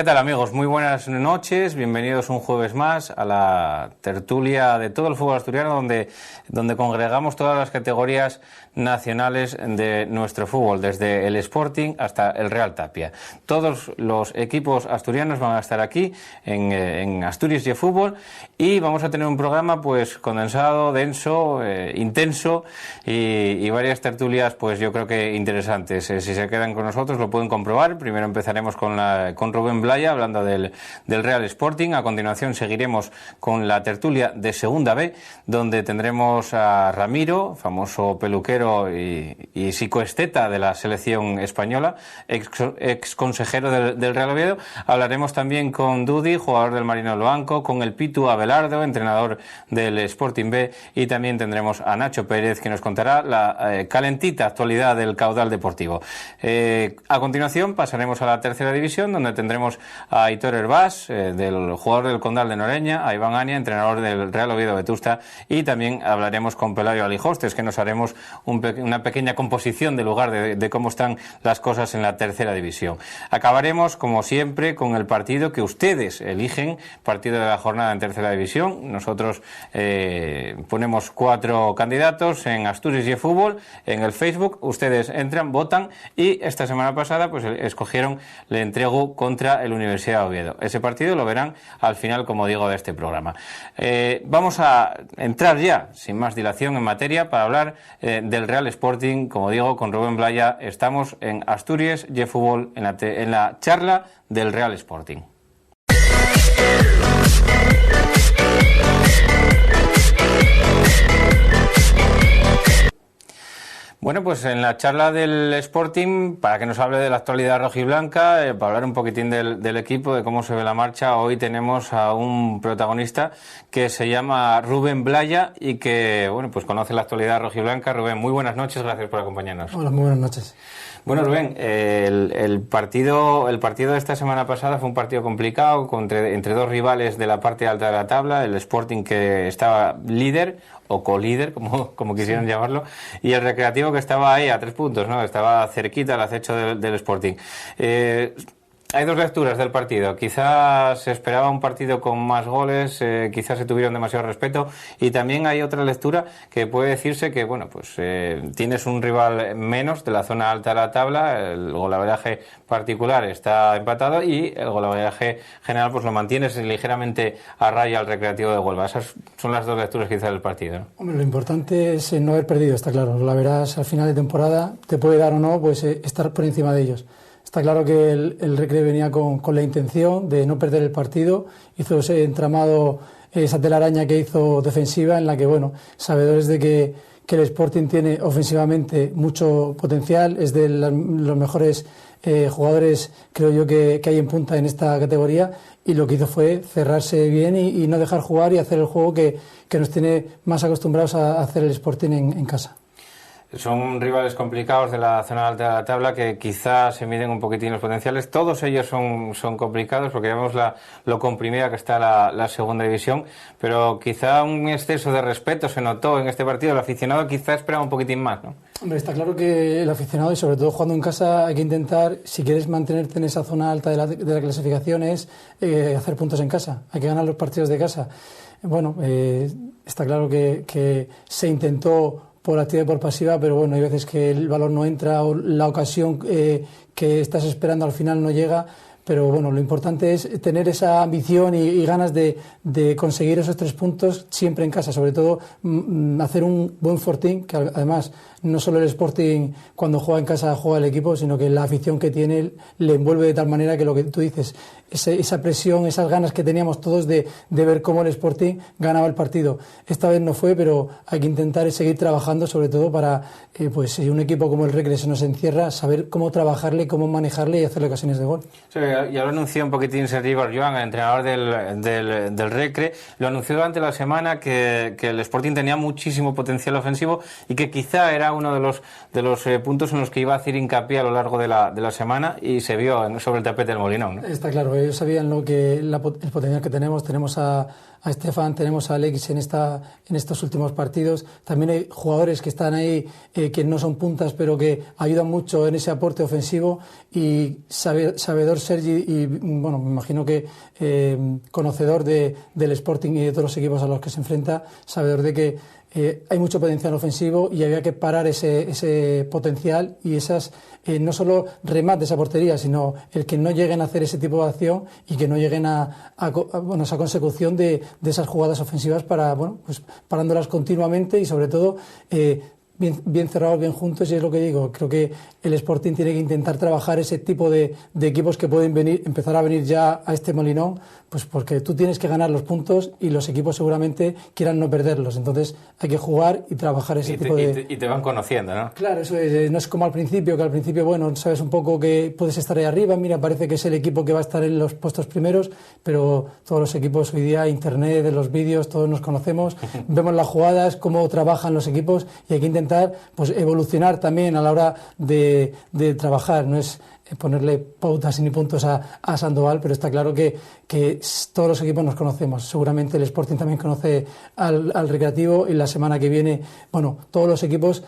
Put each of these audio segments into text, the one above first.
¿Qué tal, amigos? Muy buenas noches, bienvenidos un jueves más a la tertulia de todo el fútbol asturiano donde congregamos todas las categorías nacionales de nuestro fútbol, desde el Sporting hasta el Real Tapia. Todos los equipos asturianos van a estar aquí en Asturias y Fútbol, y vamos a tener un programa pues condensado, denso, intenso y varias tertulias pues yo creo que interesantes. Si se quedan con nosotros lo pueden comprobar. Primero empezaremos con Rubén Blaya hablando del Real Sporting. A continuación seguiremos con la tertulia de Segunda B, donde tendremos a Ramiro, famoso peluquero y psicoesteta de la selección española, ex consejero del Real Oviedo. Hablaremos también con Dudi, jugador del Marino Loanco, con el Pitu Abelardo, entrenador del Sporting B, y también tendremos a Nacho Pérez, que nos contará la calentita actualidad del caudal deportivo. A continuación pasaremos a la tercera división, donde tendremos a Aitor Herbás, del jugador del Condal de Noreña, a Iván Ania, entrenador del Real Oviedo Vetusta, y también hablaremos con Pelayo Alijostes, que nos haremos una pequeña composición del lugar de cómo están las cosas en la tercera división. Acabaremos, como siempre, con el partido que ustedes eligen, partido de la jornada en tercera división. Nosotros ponemos 4 candidatos en Asturias y Fútbol, en el Facebook. Ustedes entran, votan, y esta semana pasada pues escogieron el Entrego contra el Universidad de Oviedo. Ese partido lo verán al final, como digo, de este programa. Vamos a entrar ya, sin más dilación, en materia para hablar del Real Sporting. Como digo, con Rubén Blaya estamos en Asturias y Fútbol, en la charla del Real Sporting. Bueno, pues en la charla del Sporting, para que nos hable de la actualidad rojiblanca, para hablar un poquitín del equipo, de cómo se ve la marcha, hoy tenemos a un protagonista que se llama Rubén Blaya y que, bueno, pues conoce la actualidad rojiblanca. Rubén, muy buenas noches, gracias por acompañarnos. Hola, muy buenas noches. Bueno, Rubén, el partido de esta semana pasada fue un partido complicado entre dos rivales de la parte alta de la tabla, el Sporting, que estaba líder o colíder, como quisieran llamarlo, y el Recreativo, que estaba ahí a 3 puntos, ¿no? Estaba cerquita al acecho del Sporting. Hay dos lecturas del partido. Quizás se esperaba un partido con más goles, quizás se tuvieron demasiado respeto, y también hay otra lectura que puede decirse que, bueno, pues tienes un rival menos de la zona alta de la tabla, el golaveraje particular está empatado y el golaveraje general pues lo mantienes ligeramente a raya al Recreativo de Huelva. Esas son las dos lecturas quizás del partido, ¿no? Hombre, lo importante es no haber perdido, está claro. La verás al final de temporada, te puede dar o no pues estar por encima de ellos. Está claro que el Recre venía con la intención de no perder el partido, hizo ese entramado, esa telaraña que hizo defensiva, en la que, bueno, sabedores de que el Sporting tiene ofensivamente mucho potencial, es de los mejores jugadores, creo yo, que hay en punta en esta categoría, y lo que hizo fue cerrarse bien y no dejar jugar y hacer el juego que nos tiene más acostumbrados a hacer el Sporting en casa. Son rivales complicados de la zona alta de la tabla que quizás se miden un poquitín los potenciales. Todos ellos son complicados porque vemos lo comprimida que está la segunda división, pero quizá un exceso de respeto se notó en este partido. El aficionado quizá esperaba un poquitín más, ¿no? Hombre, está claro que el aficionado, y sobre todo jugando en casa, hay que intentar, si quieres mantenerte en esa zona alta de la clasificación, es hacer puntos en casa. Hay que ganar los partidos de casa. Bueno, está claro que se intentó por activa y por pasiva, pero bueno, hay veces que el balón no entra o la ocasión que estás esperando al final no llega. Pero bueno, lo importante es tener esa ambición y ganas de conseguir esos 3 puntos siempre en casa, sobre todo hacer un buen fortín, que además no solo el Sporting cuando juega en casa juega el equipo, sino que la afición que tiene le envuelve de tal manera que lo que tú dices, esa presión, esas ganas que teníamos todos de ver cómo el Sporting ganaba el partido. Esta vez no fue, pero hay que intentar seguir trabajando, sobre todo para, pues si un equipo como el Recre se nos encierra, saber cómo trabajarle, cómo manejarle y hacerle ocasiones de gol. Sí, ya lo anunció un poquitín Sergi Barjoan, el entrenador del Recre, lo anunció durante la semana que el Sporting tenía muchísimo potencial ofensivo y que quizá era uno de los puntos en los que iba a hacer hincapié a lo largo de la semana, y se vio sobre el tapete del Molinón, ¿no? Está claro, ellos sabían el potencial que tenemos a a Estefan, tenemos a Alex en estos últimos partidos. También hay jugadores que están ahí, que no son puntas, pero que ayudan mucho en ese aporte ofensivo. Y sabedor Sergi, y bueno, me imagino que conocedor del Sporting y de todos los equipos a los que se enfrenta, sabedor de que hay mucho potencial ofensivo y había que parar ese potencial y esas, no solo remates a portería, sino el que no lleguen a hacer ese tipo de acción y que no lleguen a esa consecución de esas jugadas ofensivas pues parándolas continuamente y sobre todo bien cerrados, bien juntos. Y es lo que digo, creo que el Sporting tiene que intentar trabajar ese tipo de equipos que pueden empezar a venir ya a este Molinón, pues porque tú tienes que ganar los puntos y los equipos seguramente quieran no perderlos. Entonces hay que jugar y trabajar ese tipo de... Y te van conociendo, ¿no? Claro, eso es, no es como al principio, que al principio, bueno, sabes un poco que puedes estar ahí arriba, mira, parece que es el equipo que va a estar en los puestos primeros, pero todos los equipos hoy día, internet, de los vídeos, todos nos conocemos, vemos las jugadas, cómo trabajan los equipos y hay que intentar pues evolucionar también a la hora de trabajar. No es ponerle pautas ni puntos a Sandoval, pero está claro que todos los equipos nos conocemos. Seguramente el Sporting también conoce al Recreativo y la semana que viene, bueno, todos los equipos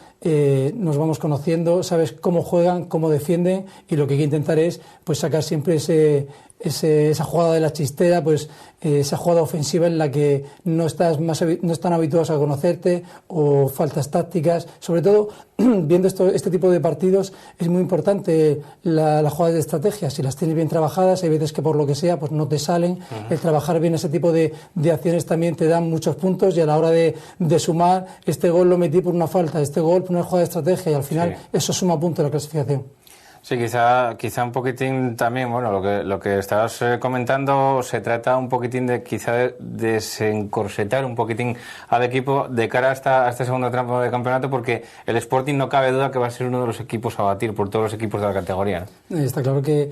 nos vamos conociendo, sabes cómo juegan, cómo defienden y lo que hay que intentar es pues sacar siempre esa jugada de la chistera, pues esa jugada ofensiva en la que no están habituados a conocerte o faltas tácticas. Sobre todo, viendo este tipo de partidos, es muy importante la jugada de estrategia. Si las tienes bien trabajadas, hay veces que por lo que sea pues no te salen. El trabajar bien ese tipo de acciones también te dan muchos puntos y a la hora de sumar, este gol lo metí por una falta, este gol por una jugada de estrategia y al final eso suma puntos en la clasificación. Sí, quizá un poquitín también, bueno, lo que estabas comentando, se trata un poquitín de quizá de desencorsetar un poquitín al equipo de cara a este segundo tramo de campeonato, porque el Sporting no cabe duda que va a ser uno de los equipos a batir por todos los equipos de la categoría, ¿no? Está claro que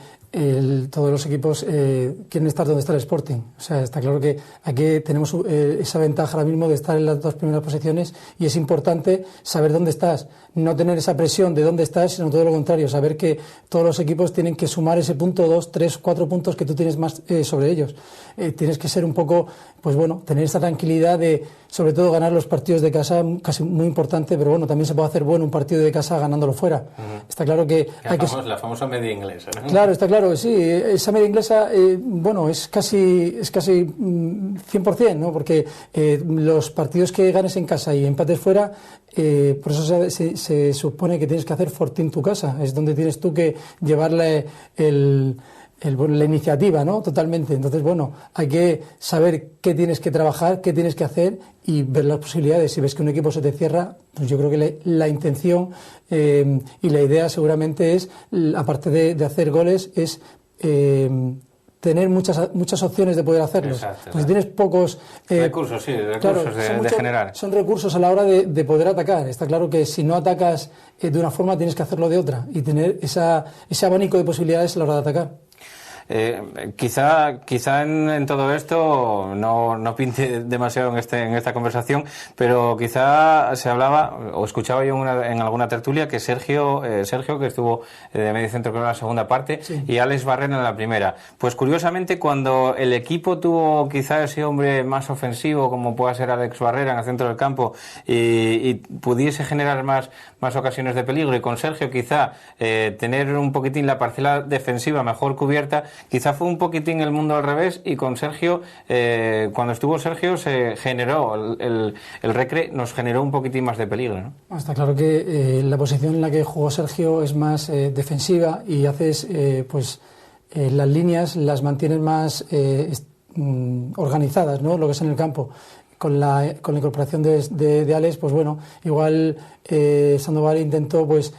todos los equipos quieren estar donde está el Sporting. O sea, está claro que aquí tenemos esa ventaja ahora mismo de estar en las dos primeras posiciones y es importante saber dónde estás, no tener esa presión de dónde estás, sino todo lo contrario, saber que todos los equipos tienen que sumar ese punto, 2, 3, 4 puntos que tú tienes más sobre ellos. Tienes que ser un poco, pues bueno, tener esa tranquilidad de, sobre todo, ganar los partidos de casa, casi muy importante, pero bueno, también se puede hacer bueno un partido de casa ganándolo fuera. Está claro que la famosa media inglesa, ¿no? Claro, está claro, sí, esa media inglesa, bueno, es casi 100%, ¿no? Porque los partidos que ganes en casa y empates fuera, por eso se supone que tienes que hacer fortín tu casa, es donde tienes tú que llevarle la iniciativa, ¿no? Totalmente. Entonces, bueno, hay que saber qué tienes que trabajar, qué tienes que hacer y ver las posibilidades. Si ves que un equipo se te cierra, pues yo creo que la intención y la idea seguramente es, aparte de hacer goles, es tener muchas opciones de poder hacerlos. Exacto, pues tienes pocos recursos, claro, de generar. Son recursos a la hora de poder atacar. Está claro que si no atacas de una forma, tienes que hacerlo de otra y tener ese abanico de posibilidades a la hora de atacar. Quizá en todo esto no pinte demasiado en esta conversación, pero quizá se hablaba o escuchaba yo en alguna tertulia que Sergio que estuvo de medio centro en la segunda parte, sí, y Alex Barrera en la primera. Pues curiosamente, cuando el equipo tuvo quizá ese hombre más ofensivo como pueda ser Alex Barrera en el centro del campo y pudiese generar más ocasiones de peligro, y con Sergio quizá tener un poquitín la parcela defensiva mejor cubierta, quizá fue un poquitín el mundo al revés, y con Sergio, cuando estuvo Sergio, se generó el Recre, nos generó un poquitín más de peligro, ¿no? Está claro que la posición en la que jugó Sergio es más defensiva y haces las líneas las mantienes más organizadas, ¿no? Lo que es en el campo. Con la incorporación de Alex, pues bueno, igual Sandoval intentó pues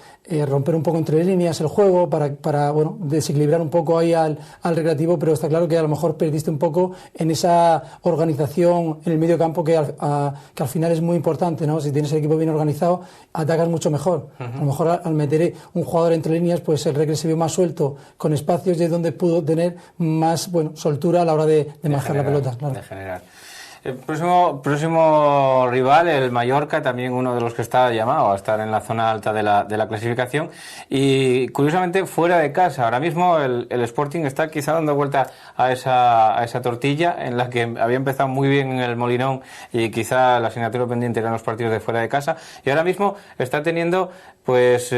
romper un poco entre líneas el juego para bueno, desequilibrar un poco ahí al Recreativo, pero está claro que a lo mejor perdiste un poco en esa organización en el medio campo que al final es muy importante, ¿no? Si tienes el equipo bien organizado, atacas mucho mejor. A lo mejor al meter un jugador entre líneas, pues el Recre se vio más suelto, con espacios, y es donde pudo tener más soltura a la hora de manejar la pelota. Claro. De generar. El próximo rival, el Mallorca, también uno de los que está llamado a estar en la zona alta de la clasificación, y curiosamente fuera de casa. Ahora mismo el Sporting está quizá dando vuelta a esa tortilla en la que había empezado muy bien en el Molinón y quizá la asignatura pendiente eran los partidos de fuera de casa, y ahora mismo está teniendo pues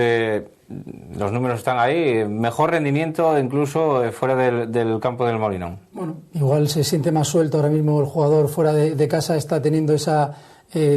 los números están ahí, mejor rendimiento incluso fuera del campo del Molinón. Bueno, igual se siente más suelto ahora mismo el jugador fuera de casa, está teniendo esa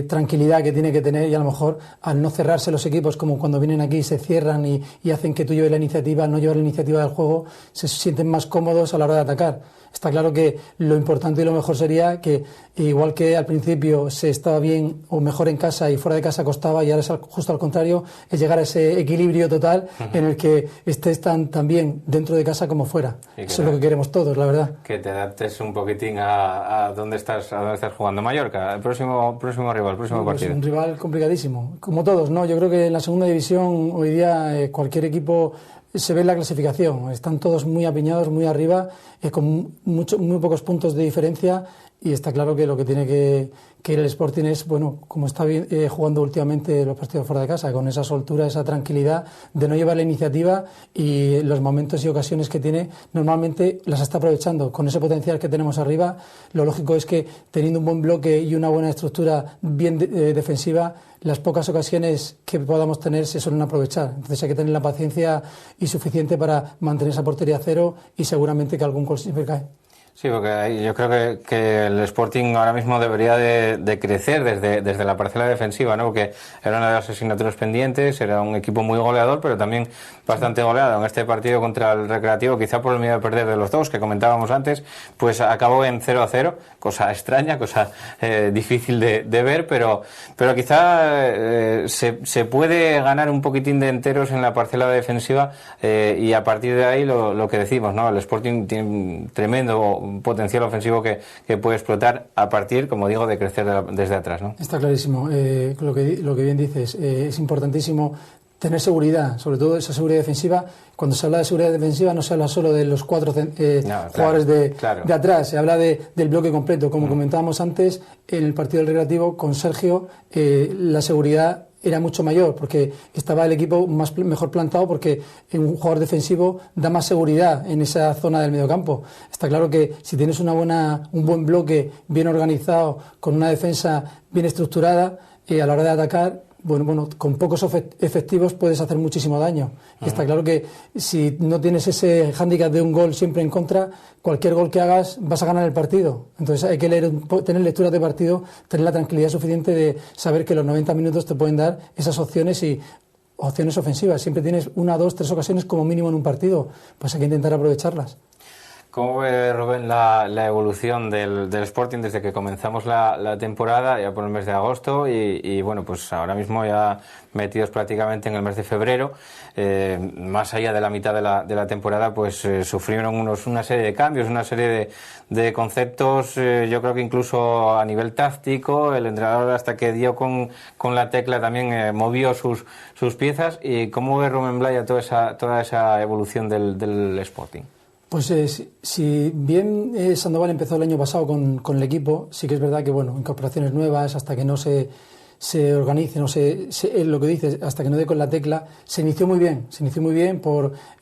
tranquilidad que tiene que tener, y a lo mejor al no cerrarse los equipos, como cuando vienen aquí se cierran y hacen que tú lleves la iniciativa, al no llevar la iniciativa del juego, se sienten más cómodos a la hora de atacar. Está claro que lo importante y lo mejor sería que, igual que al principio se estaba bien o mejor en casa y fuera de casa costaba, y ahora es justo al contrario, es llegar a ese equilibrio total en el que estés tan bien dentro de casa como fuera. Eso es lo que queremos todos, la verdad. Que te adaptes un poquitín a dónde estás jugando. Mallorca, el próximo rival, el próximo partido. Es un rival complicadísimo, como todos, ¿no? Yo creo que en la segunda división hoy día cualquier equipo se ve en la clasificación, están todos muy apiñados, muy arriba, con muy pocos puntos de diferencia, y está claro que lo que tiene que ir el Sporting es, bueno, como está jugando últimamente los partidos fuera de casa, con esa soltura, esa tranquilidad de no llevar la iniciativa, y los momentos y ocasiones que tiene normalmente las está aprovechando. Con ese potencial que tenemos arriba, lo lógico es que teniendo un buen bloque y una buena estructura bien defensiva, las pocas ocasiones que podamos tener se suelen aprovechar. Entonces hay que tener la paciencia y suficiente para mantener esa portería a cero, y seguramente que algún gol siempre cae. Sí, porque yo creo que el Sporting ahora mismo debería de crecer desde la parcela defensiva, ¿no? Porque era una de las asignaturas pendientes, era un equipo muy goleador, pero también bastante goleado. En este partido contra el Recreativo, quizá por el miedo de perder de los dos, que comentábamos antes, pues acabó en 0-0, cosa extraña, cosa difícil de ver, pero quizá se puede ganar un poquitín de enteros en la parcela defensiva, y a partir de ahí lo que decimos, ¿no? El Sporting tiene un tremendo potencial ofensivo que puede explotar a partir, como digo, de crecer desde atrás, ¿no? Está clarísimo. Lo que bien dices, es importantísimo tener seguridad, sobre todo esa seguridad defensiva. Cuando se habla de seguridad defensiva no se habla solo de los cuatro jugadores de atrás, se habla del bloque completo. Como comentábamos antes, en el partido del Recreativo con Sergio, la seguridad era mucho mayor, porque estaba el equipo mejor plantado, porque un jugador defensivo da más seguridad en esa zona del mediocampo. Está claro que si tienes un buen bloque bien organizado, con una defensa bien estructurada, a la hora de atacar, bueno, con pocos efectivos puedes hacer muchísimo daño. Y está claro que si no tienes ese hándicap de un gol siempre en contra, cualquier gol que hagas vas a ganar el partido. Entonces hay que tener lecturas de partido, tener la tranquilidad suficiente de saber que los 90 minutos te pueden dar esas opciones, y opciones ofensivas. Siempre tienes 1, 2, 3 ocasiones como mínimo en un partido, pues hay que intentar aprovecharlas. ¿Cómo ve, Rubén, la evolución del Sporting desde que comenzamos la temporada, ya por el mes de agosto, y bueno, pues ahora mismo ya metidos prácticamente en el mes de febrero, más allá de la mitad de la temporada, pues sufrieron una serie de cambios, una serie de conceptos, yo creo que incluso a nivel táctico, el entrenador hasta que dio con la tecla también movió sus piezas. ¿Y cómo ve Rubén Blaya toda esa evolución del Sporting? Pues si bien Sandoval empezó el año pasado con el equipo, sí que es verdad que, bueno, incorporaciones nuevas, hasta que no se organice, lo que dices, hasta que no dé con la tecla, se inició muy bien,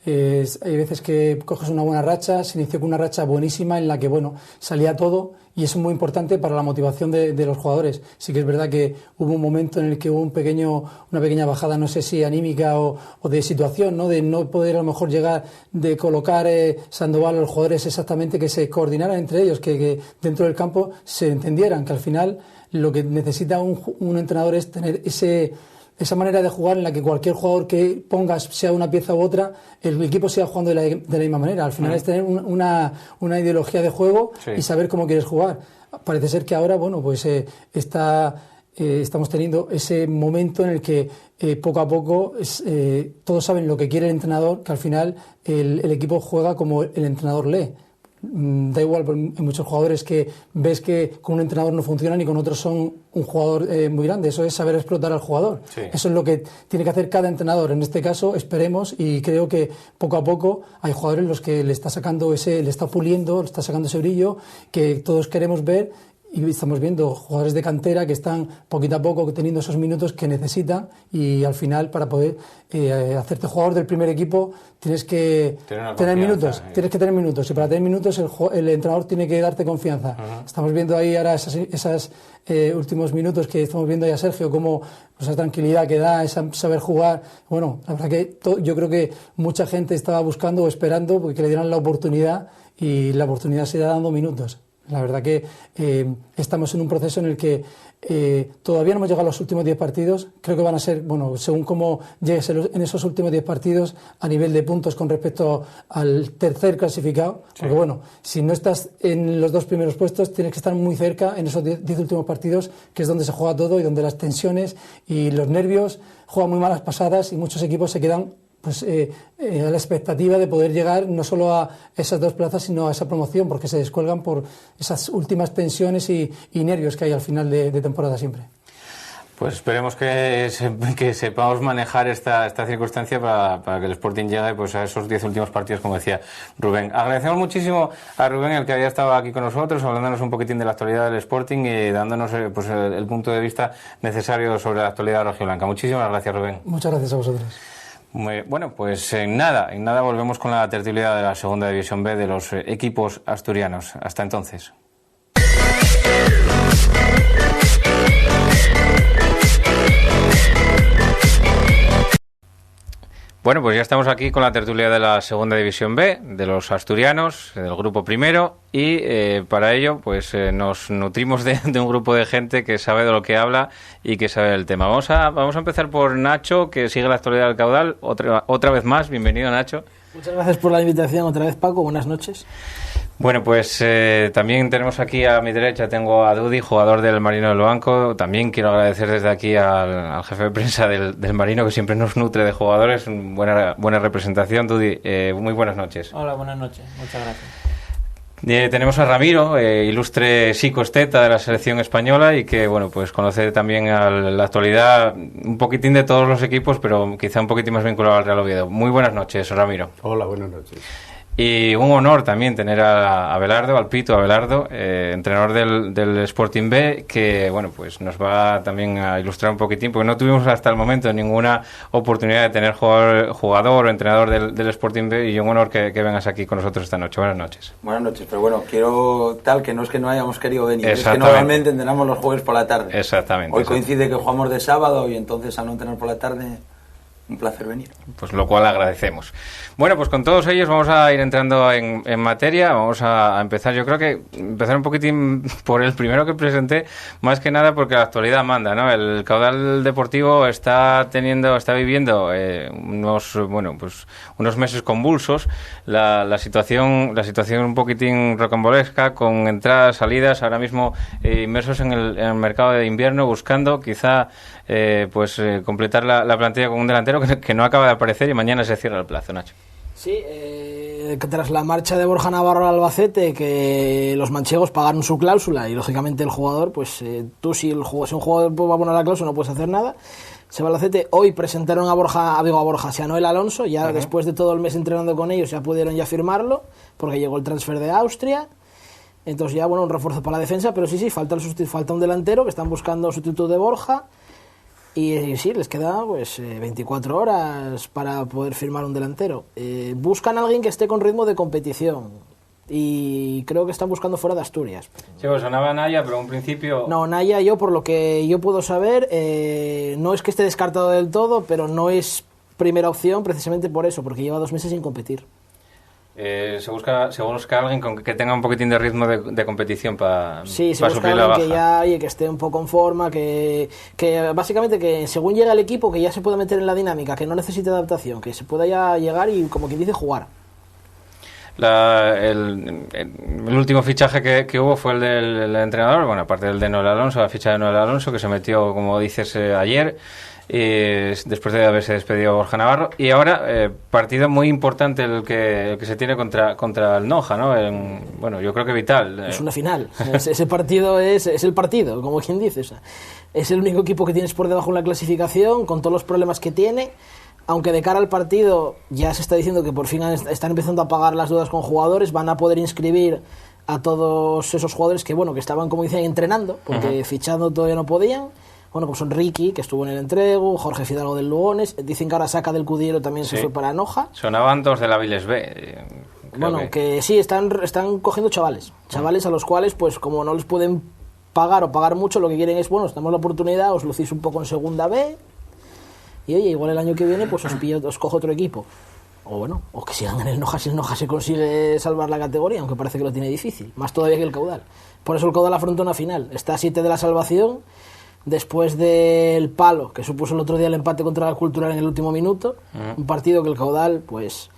hay veces que coges una buena racha, se inició con una racha buenísima en la que, bueno, salía todo, y eso es muy importante para la motivación de los jugadores. Sí que es verdad que hubo un momento en el que hubo una pequeña bajada, no sé si anímica o de situación, ¿no? De no poder a lo mejor llegar, de colocar Sandoval a los jugadores exactamente, que se coordinaran entre ellos, que dentro del campo se entendieran, que al final lo que necesita un entrenador es tener esa manera de jugar en la que cualquier jugador que pongas, sea una pieza u otra, el equipo siga jugando de la misma manera. Al final es tener una ideología de juego, sí, y saber cómo quieres jugar. Parece ser que ahora, bueno, pues estamos teniendo ese momento en el que poco a poco todos saben lo que quiere el entrenador, que al final el equipo juega como el entrenador lee. Da igual, hay muchos jugadores que ves que con un entrenador no funcionan y con otros son un jugador muy grande. Eso es saber explotar al jugador. Sí. Eso es lo que tiene que hacer cada entrenador. En este caso, esperemos, y creo que poco a poco hay jugadores los que le está puliendo, le está sacando ese brillo que todos queremos ver, y estamos viendo jugadores de cantera que están poquito a poco teniendo esos minutos que necesitan, y al final para poder hacerte jugador del primer equipo tienes que tener minutos, y para tener minutos el entrenador tiene que darte confianza. Estamos viendo ahí ahora esos últimos minutos que estamos viendo ahí a Sergio, como esa tranquilidad que da, esa saber jugar. Bueno, la verdad que yo creo que mucha gente estaba buscando o esperando porque le dieran la oportunidad, y la oportunidad se irá dando minutos. La verdad que estamos en un proceso en el que todavía no hemos llegado a los últimos 10 partidos. Creo que van a ser, bueno, según cómo llegues en esos últimos 10 partidos a nivel de puntos con respecto al tercer clasificado. Sí. Porque bueno, si no estás en los 2 primeros puestos, tienes que estar muy cerca en esos 10 últimos partidos, que es donde se juega todo y donde las tensiones y los nervios juegan muy malas pasadas, y muchos equipos se quedan pues a la expectativa de poder llegar no solo a esas 2 plazas, sino a esa promoción, porque se descuelgan por esas últimas tensiones y nervios que hay al final de temporada siempre. Pues esperemos que sepamos manejar esta circunstancia para que el Sporting llegue pues a esos 10 últimos partidos, como decía Rubén. Agradecemos muchísimo a Rubén, el que había estado aquí con nosotros, hablándonos un poquitín de la actualidad del Sporting y dándonos pues el punto de vista necesario sobre la actualidad rojiblanca. Muchísimas gracias, Rubén. Muchas gracias a vosotros. Bueno, pues en nada volvemos con la tertulia de la Segunda División B de los equipos asturianos. Hasta entonces. Bueno, pues ya estamos aquí con la tertulia de la Segunda División B, de los asturianos, del grupo primero, y para ello pues nos nutrimos de un grupo de gente que sabe de lo que habla y que sabe del tema. Vamos a empezar por Nacho, que sigue la actualidad del Caudal, otra vez más. Bienvenido, Nacho. Muchas gracias por la invitación otra vez, Paco. Buenas noches. Bueno, pues también tenemos aquí a mi derecha, tengo a Dudi, jugador del Marino del Banco. También quiero agradecer desde aquí al jefe de prensa del Marino, que siempre nos nutre de jugadores. Buena representación, Dudi. Muy buenas noches. Hola, buenas noches. Muchas gracias. Tenemos a Ramiro, ilustre psicoesteta de la selección española, y que bueno, pues conoce también la actualidad un poquitín de todos los equipos, pero quizá un poquitín más vinculado al Real Oviedo. Muy buenas noches, Ramiro. Hola, buenas noches. Y un honor también tener a Abelardo, al Pito Abelardo, entrenador del Sporting B, que bueno, pues nos va también a ilustrar un poquitín, porque no tuvimos hasta el momento ninguna oportunidad de tener jugador o entrenador del Sporting B, y un honor que vengas aquí con nosotros esta noche. Buenas noches. Buenas noches, pero bueno, quiero tal que no es que no hayamos querido venir, es que normalmente entrenamos los jueves por la tarde. Exactamente. Hoy coincide que jugamos de sábado y entonces al no entrenar por la tarde, un placer venir. Pues lo cual agradecemos. Bueno, pues con todos ellos vamos a ir entrando en materia. Vamos a empezar, yo creo que empezar un poquitín por el primero que presenté, más que nada porque la actualidad manda, ¿no? El Caudal Deportivo está viviendo unos meses convulsos. La situación un poquitín rocambolesca, con entradas, salidas, ahora mismo inmersos en el mercado de invierno, buscando quizá completar la plantilla con un delantero que no acaba de aparecer, y mañana se cierra el plazo, Nacho. Sí, tras la marcha de Borja Navarro al Albacete, que los manchegos pagaron su cláusula, y lógicamente el jugador, pues tú si un jugador va a poner la cláusula no puedes hacer nada. Se va al Albacete. Hoy presentaron a Borja, si a Noel Alonso, ya después de todo el mes entrenando con ellos ya pudieron ya firmarlo, porque llegó el transfer de Austria. Entonces ya, bueno, un refuerzo para la defensa, pero sí, falta un delantero, que están buscando sustituto de Borja. Y sí, les queda 24 horas para poder firmar un delantero. Buscan a alguien que esté con ritmo de competición, y creo que están buscando fuera de Asturias. Sí, pues sonaba Naya, pero en principio... No, Naya, yo por lo que yo puedo saber, no es que esté descartado del todo, pero no es primera opción precisamente por eso, porque lleva 2 meses sin competir. Se busca alguien que tenga un poquitín de ritmo de competición para suplir la baja. Sí, se busca alguien que esté un poco en forma, que básicamente que según llega el equipo que ya se pueda meter en la dinámica, que no necesite adaptación, que se pueda ya llegar y, como quien dice, jugar. El último fichaje que hubo fue el del entrenador, bueno, aparte del de Noel Alonso, la ficha de Noel Alonso, que se metió, como dices, ayer, después de haberse despedido Borja Navarro, y ahora partido muy importante el que se tiene contra el Noja, ¿no? Bueno, yo creo que vital. Es una final. Ese partido es el partido, como quien dice. O sea, es el único equipo que tienes por debajo en la clasificación, con todos los problemas que tiene. Aunque de cara al partido ya se está diciendo que por fin están empezando a pagar las dudas con jugadores, van a poder inscribir a todos esos jugadores que, bueno, que estaban, como dicen, entrenando, porque fichando todavía no podían. Bueno, pues son Ricky, que estuvo en el entrego, Jorge Fidalgo del Lugones, dicen que ahora Saca del Cudiero también se fue para Noja. Sonaban dos de la Viles B. Bueno, que sí, están cogiendo chavales a los cuales, pues como no les pueden pagar o pagar mucho, lo que quieren es, bueno, os damos la oportunidad, os lucís un poco en segunda B, y oye, igual el año que viene, pues os cojo otro equipo. O bueno, o que sigan en el Noja si el Noja se consigue salvar la categoría, aunque parece que lo tiene difícil, más todavía que el Caudal. Por eso el Caudal afronta una final, está a 7 de la salvación, después del palo que supuso el otro día el empate contra la Cultural en el último minuto, un partido que el Caudal, pues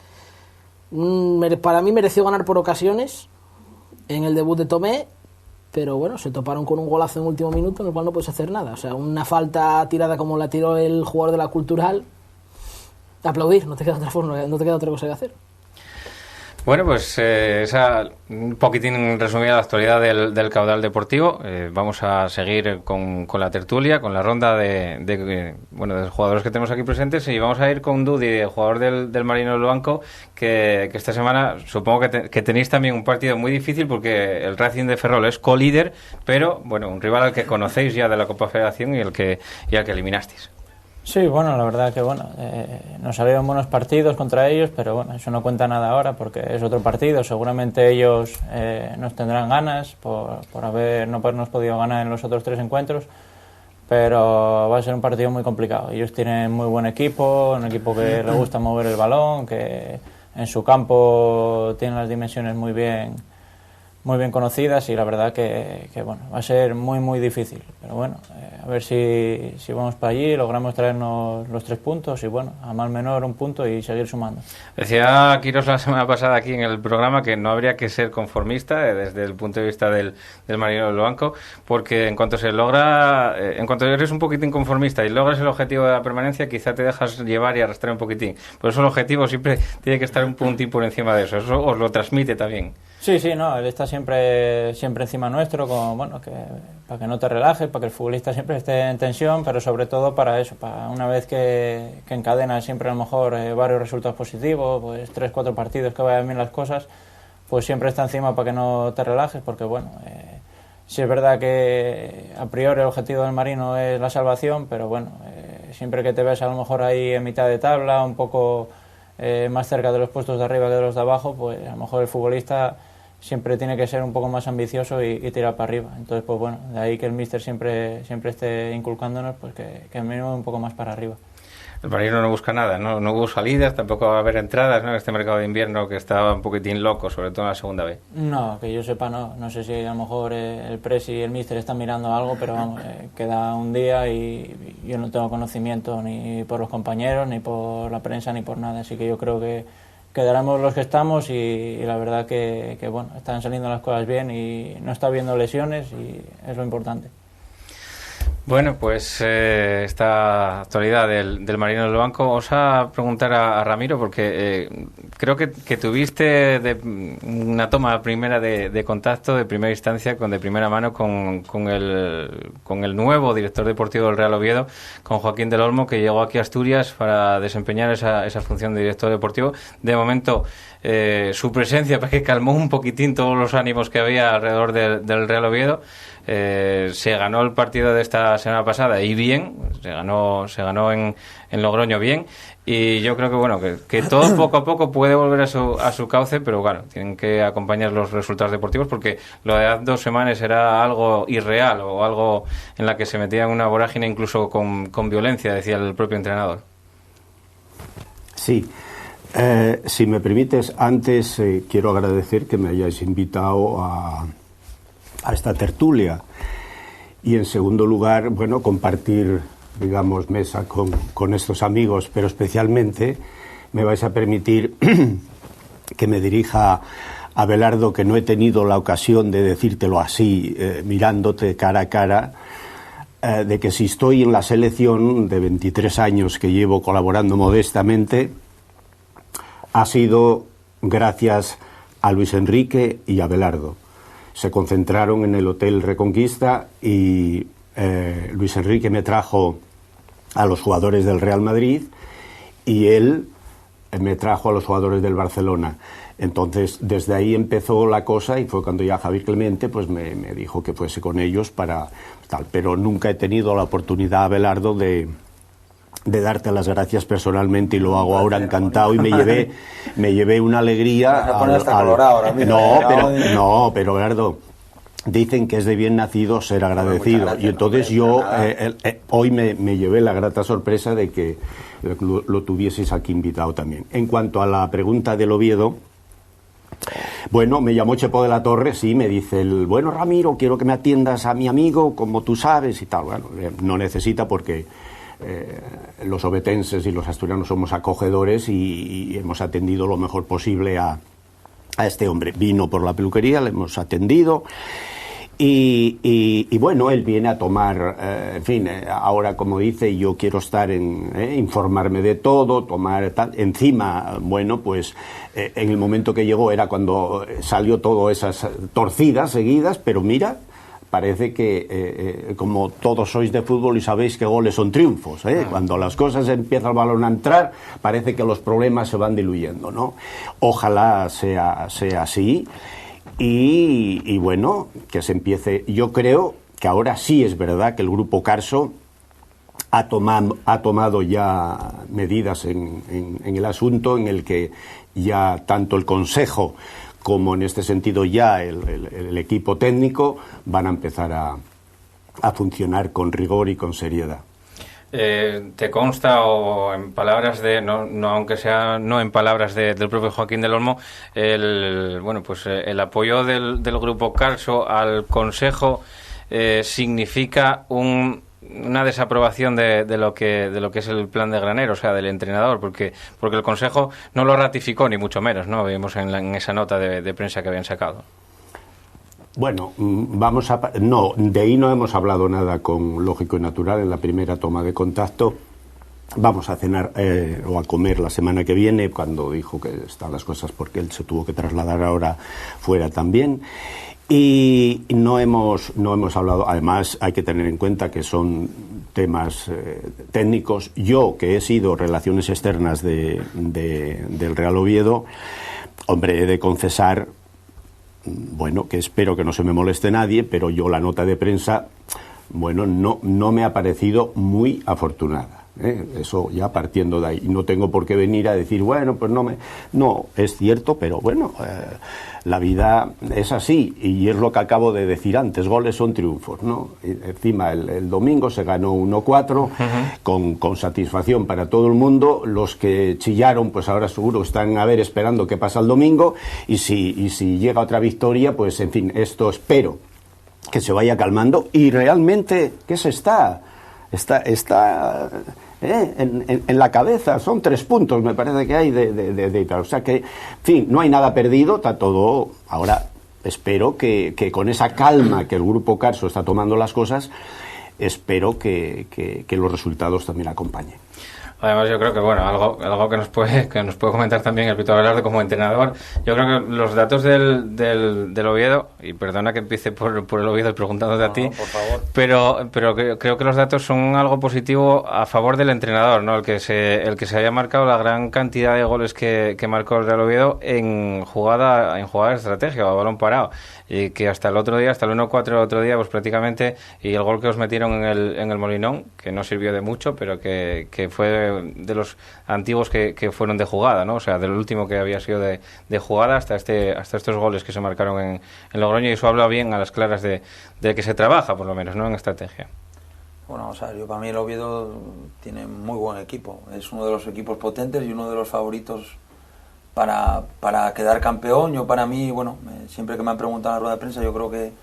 para mí mereció ganar por ocasiones en el debut de Tomé, pero bueno, se toparon con un golazo en el último minuto en el cual no puedes hacer nada. O sea, una falta tirada como la tiró el jugador de la Cultural, aplaudir, no te queda otra forma, no te queda otra cosa que hacer. Bueno, pues esa un poquitín resumida la actualidad del Caudal Deportivo. Vamos a seguir con la tertulia, con la ronda de jugadores que tenemos aquí presentes, y vamos a ir con Dudi, el jugador del Marino del Banco, que esta semana supongo que tenéis también un partido muy difícil, porque el Racing de Ferrol es co-líder, pero bueno, un rival al que conocéis ya de la Copa Federación y al que eliminasteis. Sí, bueno, la verdad que nos salieron buenos partidos contra ellos, pero bueno, eso no cuenta nada ahora porque es otro partido. Seguramente ellos nos tendrán ganas por no habernos podido ganar en los otros 3 encuentros, pero va a ser un partido muy complicado. Ellos tienen muy buen equipo, un equipo que le gusta mover el balón, que en su campo tiene las dimensiones muy bien conocidas, y la verdad que bueno, va a ser muy muy difícil, pero bueno, a ver si vamos para allí, logramos traernos los 3 puntos y bueno, a mal menor un punto y seguir sumando. Decía Quirós la semana pasada aquí en el programa que no habría que ser conformista desde el punto de vista del Marino del Banco, porque en cuanto eres un poquitín conformista y logras el objetivo de la permanencia, quizá te dejas llevar y arrastrar un poquitín. Por eso el objetivo siempre tiene que estar un puntín por encima de eso. Eso os lo transmite también. Sí, no, él está siempre encima nuestro, para que no te relajes, para que el futbolista siempre esté en tensión, pero sobre todo para eso, para una vez que encadena siempre a lo mejor varios resultados positivos, pues 3-4 partidos que vayan bien las cosas, pues siempre está encima para que no te relajes, porque bueno, sí es verdad que a priori el objetivo del Marino es la salvación, pero bueno, siempre que te ves a lo mejor ahí en mitad de tabla, un poco más cerca de los puestos de arriba que de los de abajo, pues a lo mejor el futbolista siempre tiene que ser un poco más ambicioso y tirar para arriba. Entonces, pues bueno, de ahí que el míster siempre esté inculcándonos pues que mínimo un poco más para arriba. El Marino no busca nada, no hubo salidas, tampoco va a haber entradas, ¿no? En este mercado de invierno que estaba un poquitín loco, sobre todo en la segunda B. No, que yo sepa no sé si a lo mejor el Presi y el míster están mirando algo, pero vamos, queda un día y yo no tengo conocimiento ni por los compañeros, ni por la prensa, ni por nada, así que yo creo que quedaremos los que estamos y la verdad que bueno, están saliendo las cosas bien y no está habiendo lesiones y es lo importante. Bueno, pues esta actualidad del Marino del Banco, os a preguntar a Ramiro, porque creo que tuviste una toma primera de contacto de primera instancia, de primera mano con el nuevo director deportivo del Real Oviedo, con Joaquín del Olmo, que llegó aquí a Asturias para desempeñar esa función de director deportivo. De momento, su presencia pues, que calmó un poquitín todos los ánimos que había alrededor del Real Oviedo. Se ganó el partido de esta semana pasada y bien, se ganó en Logroño bien, y yo creo que bueno que todo poco a poco puede volver a su cauce, pero bueno, tienen que acompañar los resultados deportivos, porque lo de hace 2 semanas era algo irreal o algo en la que se metía en una vorágine incluso con violencia, decía el propio entrenador. Sí. Si me permites, antes quiero agradecer que me hayáis invitado a esta tertulia, y en segundo lugar, bueno, compartir, digamos, mesa con estos amigos, pero especialmente me vais a permitir que me dirija a Abelardo, que no he tenido la ocasión de decírtelo así, mirándote cara a cara, de que si estoy en la selección de 23 años que llevo colaborando modestamente, ha sido gracias a Luis Enrique y a Abelardo. Se concentraron en el Hotel Reconquista y Luis Enrique me trajo a los jugadores del Real Madrid y él me trajo a los jugadores del Barcelona. Entonces, desde ahí empezó la cosa y fue cuando ya Javier Clemente pues me dijo que fuese con ellos para tal. Pero nunca he tenido la oportunidad, Abelardo, de darte las gracias personalmente, y lo hago ahora encantado, y me llevé una alegría. No, pero Abelardo, dicen que es de bien nacido ser agradecido, gracias, y entonces yo hoy me llevé la grata sorpresa de que lo tuvieseis aquí invitado también. En cuanto a la pregunta del Oviedo, bueno, me llamó Chepo de la Torre, sí, me dice bueno, Ramiro, quiero que me atiendas a mi amigo, como tú sabes, y tal. Bueno, no necesita, porque los ovetenses y los asturianos somos acogedores, y hemos atendido lo mejor posible a este hombre. Vino por la peluquería, le hemos atendido. Y bueno, él viene a tomar, en fin, ahora, como dice, yo quiero estar informarme de todo, tomar tal. Encima, bueno, pues en el momento que llegó era cuando salió todo esas torcidas seguidas, pero mira, parece que como todos sois de fútbol y sabéis que goles son triunfos, cuando las cosas empieza el balón a entrar, parece que los problemas se van diluyendo, ¿no? Ojalá sea así. Y bueno, que se empiece. Yo creo que ahora sí es verdad que el Grupo Carso ha tomado ya medidas en el asunto, en el que ya tanto el Consejo como, en este sentido, ya el equipo técnico van a empezar a funcionar con rigor y con seriedad. ¿Te consta, o en palabras de, no aunque sea no en palabras del propio Joaquín del Olmo, el apoyo del Grupo Carso al Consejo significa una desaprobación de lo que es el plan de Granero, o sea, del entrenador, porque el Consejo no lo ratificó, ni mucho menos, ¿no? Vimos en esa nota de prensa que habían sacado. Bueno, de ahí no hemos hablado nada con Lógico y Natural en la primera toma de contacto. Vamos a cenar o a comer la semana que viene, cuando dijo que están las cosas, porque él se tuvo que trasladar ahora fuera también. Y no hemos hablado. Además, hay que tener en cuenta que son temas técnicos. Yo, que he sido relaciones externas del Real Oviedo, hombre, he de confesar, bueno, que espero que no se me moleste nadie, pero yo la nota de prensa, bueno, no me ha parecido muy afortunada. Eso ya partiendo de ahí. No tengo por qué venir a decir, bueno, pues no, es cierto, pero bueno, la vida es así, y es lo que acabo de decir antes, goles son triunfos, ¿no? Y encima el domingo se ganó 1-4, con satisfacción para todo el mundo. Los que chillaron, pues ahora seguro están esperando qué pasa el domingo, y si llega otra victoria, pues en fin, esto espero que se vaya calmando, y realmente, ¿qué se está en la cabeza? Son 3 puntos, me parece que hay de o sea que, en fin, no hay nada perdido, está todo. Ahora espero que con esa calma que el Grupo Carso está tomando las cosas, espero que los resultados también acompañen. Además, yo creo que algo que nos puede comentar también el Pito Abelardo como entrenador. Yo creo que los datos del Oviedo, y perdona que empiece por el Oviedo preguntándote a ti, por favor, pero creo que los datos son algo positivo a favor del entrenador, ¿no? El que se haya marcado la gran cantidad de goles que marcó el Real Oviedo en jugada de estrategia o a balón parado, y que hasta el 1-4 el otro día, pues prácticamente, y el gol que os metieron en el Molinón, que no sirvió de mucho, pero que fue de los antiguos que fueron de jugada, ¿no? O sea, del último que había sido de jugada hasta estos goles que se marcaron en Logroño, y eso habla bien a las claras de que se trabaja, por lo menos, ¿no?, en estrategia. Bueno, o sea, para mí el Oviedo tiene muy buen equipo, es uno de los equipos potentes y uno de los favoritos para quedar campeón. Yo, para mí, bueno, siempre que me han preguntado en la rueda de prensa, yo creo que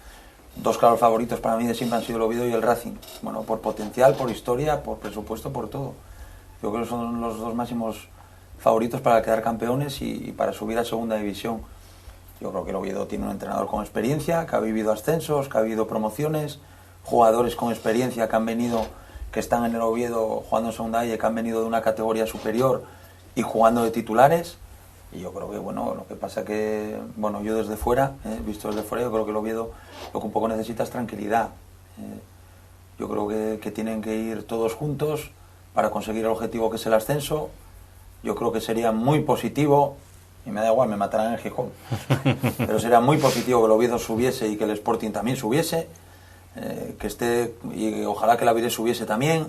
2 claros favoritos para mí de siempre han sido el Oviedo y el Racing. Bueno, por potencial, por historia, por presupuesto, por todo. Yo creo que son los 2 máximos favoritos para quedar campeones y para subir a segunda división. Yo creo que el Oviedo tiene un entrenador con experiencia, que ha vivido ascensos, que ha vivido promociones, jugadores con experiencia que están en el Oviedo jugando en segunda y que han venido de una categoría superior y jugando de titulares. Y yo creo que, bueno, lo que pasa que, bueno, yo desde fuera, visto desde fuera, yo creo que el Oviedo lo que un poco necesita es tranquilidad. Yo creo que tienen que ir todos juntos para conseguir el objetivo, que es el ascenso. Yo creo que sería muy positivo y me da igual, me matarán en Gijón. Pero sería muy positivo que el Oviedo subiese y que el Sporting también subiese, que esté, y ojalá que la Avilés subiese también.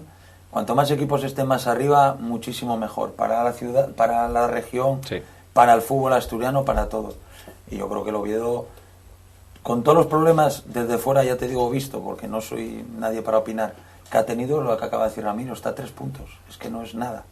Cuanto más equipos estén más arriba, muchísimo mejor para la ciudad, para la región, sí, para el fútbol asturiano, para todo. Y yo creo que el Oviedo, con todos los problemas desde fuera, ya te digo visto, porque no soy nadie para opinar, que ha tenido, lo que acaba de decir Ramiro, está a 3 puntos, es que no es nada,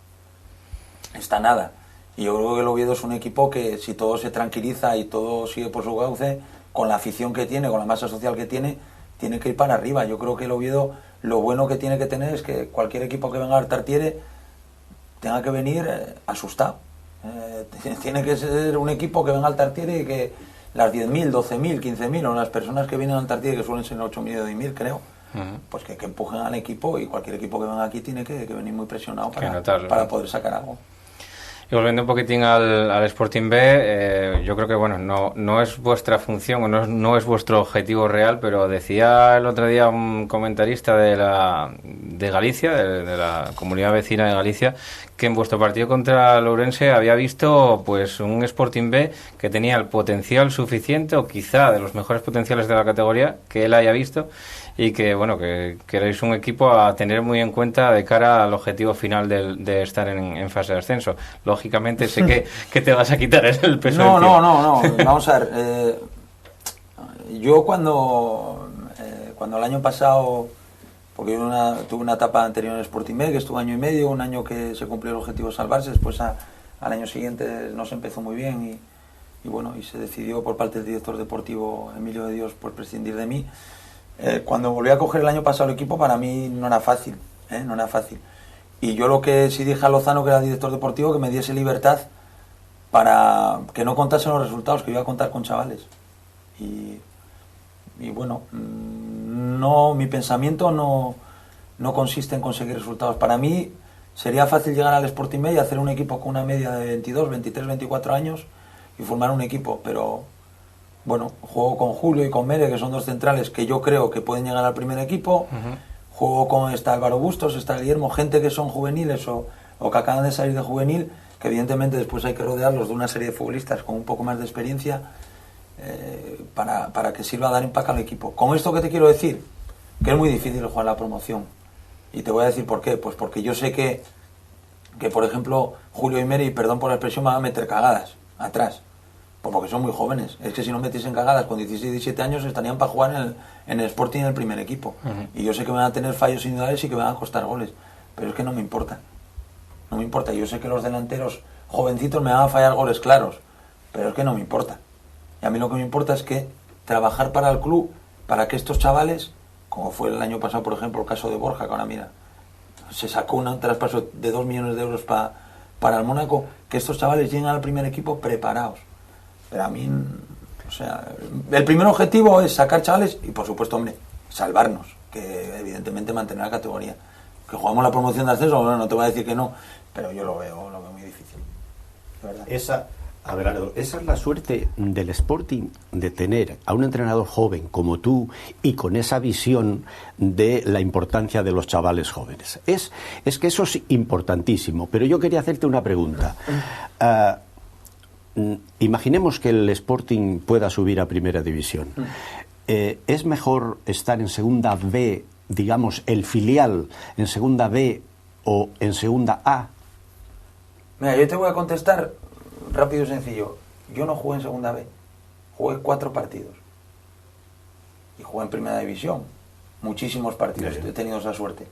está nada. Y yo creo que el Oviedo es un equipo que, si todo se tranquiliza y todo sigue por su cauce, con la afición que tiene, con la masa social que tiene que ir para arriba. Yo creo que el Oviedo, lo bueno que tiene que tener es que cualquier equipo que venga al Tartiere tenga que venir asustado. Tiene que ser un equipo que venga al Tartiere y que las 10.000, 12.000, 15.000 o las personas que vienen al Tartiere, que suelen ser 8.000 o 10.000, creo, pues que empujen al equipo, y cualquier equipo que venga aquí tiene que venir muy presionado para poder sacar algo. Y volviendo un poquitín al Sporting B, yo creo que bueno, no es vuestra función, o no es vuestro objetivo real, pero decía el otro día un comentarista de Galicia, de la comunidad vecina de Galicia, que en vuestro partido contra el Ourense había visto pues un Sporting B que tenía el potencial suficiente, o quizá de los mejores potenciales de la categoría que él haya visto, y que bueno, que erais un equipo a tener muy en cuenta de cara al objetivo final de estar en fase de ascenso. Lógicamente sé que te vas a quitar el peso. No, vamos a ver, yo cuando el año pasado, porque yo tuve una etapa anterior en Sporting B, que estuve 1 año y medio, un año que se cumplió el objetivo de salvarse, después al año siguiente no se empezó muy bien, y bueno, y se decidió por parte del director deportivo Emilio de Dios pues prescindir de mí. Cuando volví a coger el año pasado el equipo, para mí no era fácil, no era fácil. Y yo lo que sí dije a Lozano, que era el director deportivo, que me diese libertad para que no contase los resultados, que iba a contar con chavales. Y bueno, mi pensamiento no consiste en conseguir resultados. Para mí sería fácil llegar al Sporting B y hacer un equipo con una media de 22, 23, 24 años y formar un equipo, pero bueno, juego con Julio y con Mere, que son 2 centrales que yo creo que pueden llegar al primer equipo. Juego con Álvaro Bustos, está Guillermo, gente que son juveniles o que acaban de salir de juvenil, que evidentemente después hay que rodearlos de una serie de futbolistas con un poco más de experiencia para que sirva a dar empaque al equipo. Con esto que te quiero decir, que es muy difícil jugar la promoción, y te voy a decir por qué. Pues porque yo sé que por ejemplo Julio y Mere, y perdón por la expresión, me van a meter cagadas atrás, porque son muy jóvenes. Es que si no metiesen cagadas con 16, 17 años estarían para jugar en el Sporting en el primer equipo. Y yo sé que van a tener fallos individuales y que van a costar goles, pero es que no me importa. No me importa. Yo sé que los delanteros jovencitos me van a fallar goles claros, pero es que no me importa. Y a mí lo que me importa es que trabajar para el club, para que estos chavales, como fue el año pasado, por ejemplo, el caso de Borja, que ahora mira, se sacó un traspaso de 2 millones de euros para el Mónaco, que estos chavales lleguen al primer equipo preparados. Pero a mí, o sea, el primer objetivo es sacar chavales y, por supuesto, hombre, salvarnos, que evidentemente mantener la categoría. Que jugamos la promoción de ascenso, bueno, no te voy a decir que no, pero yo lo veo muy difícil, de verdad. Esa es la suerte del Sporting, de tener a un entrenador joven como tú y con esa visión de la importancia de los chavales jóvenes. Es que eso es importantísimo, pero yo quería hacerte una pregunta. Imaginemos que el Sporting pueda subir a Primera División. ¿Es mejor estar en Segunda B, digamos, el filial en Segunda B o en Segunda A? Mira, yo te voy a contestar rápido y sencillo. Yo no jugué en Segunda B, jugué 4 partidos. Y jugué en Primera División. Muchísimos partidos, he tenido esa suerte.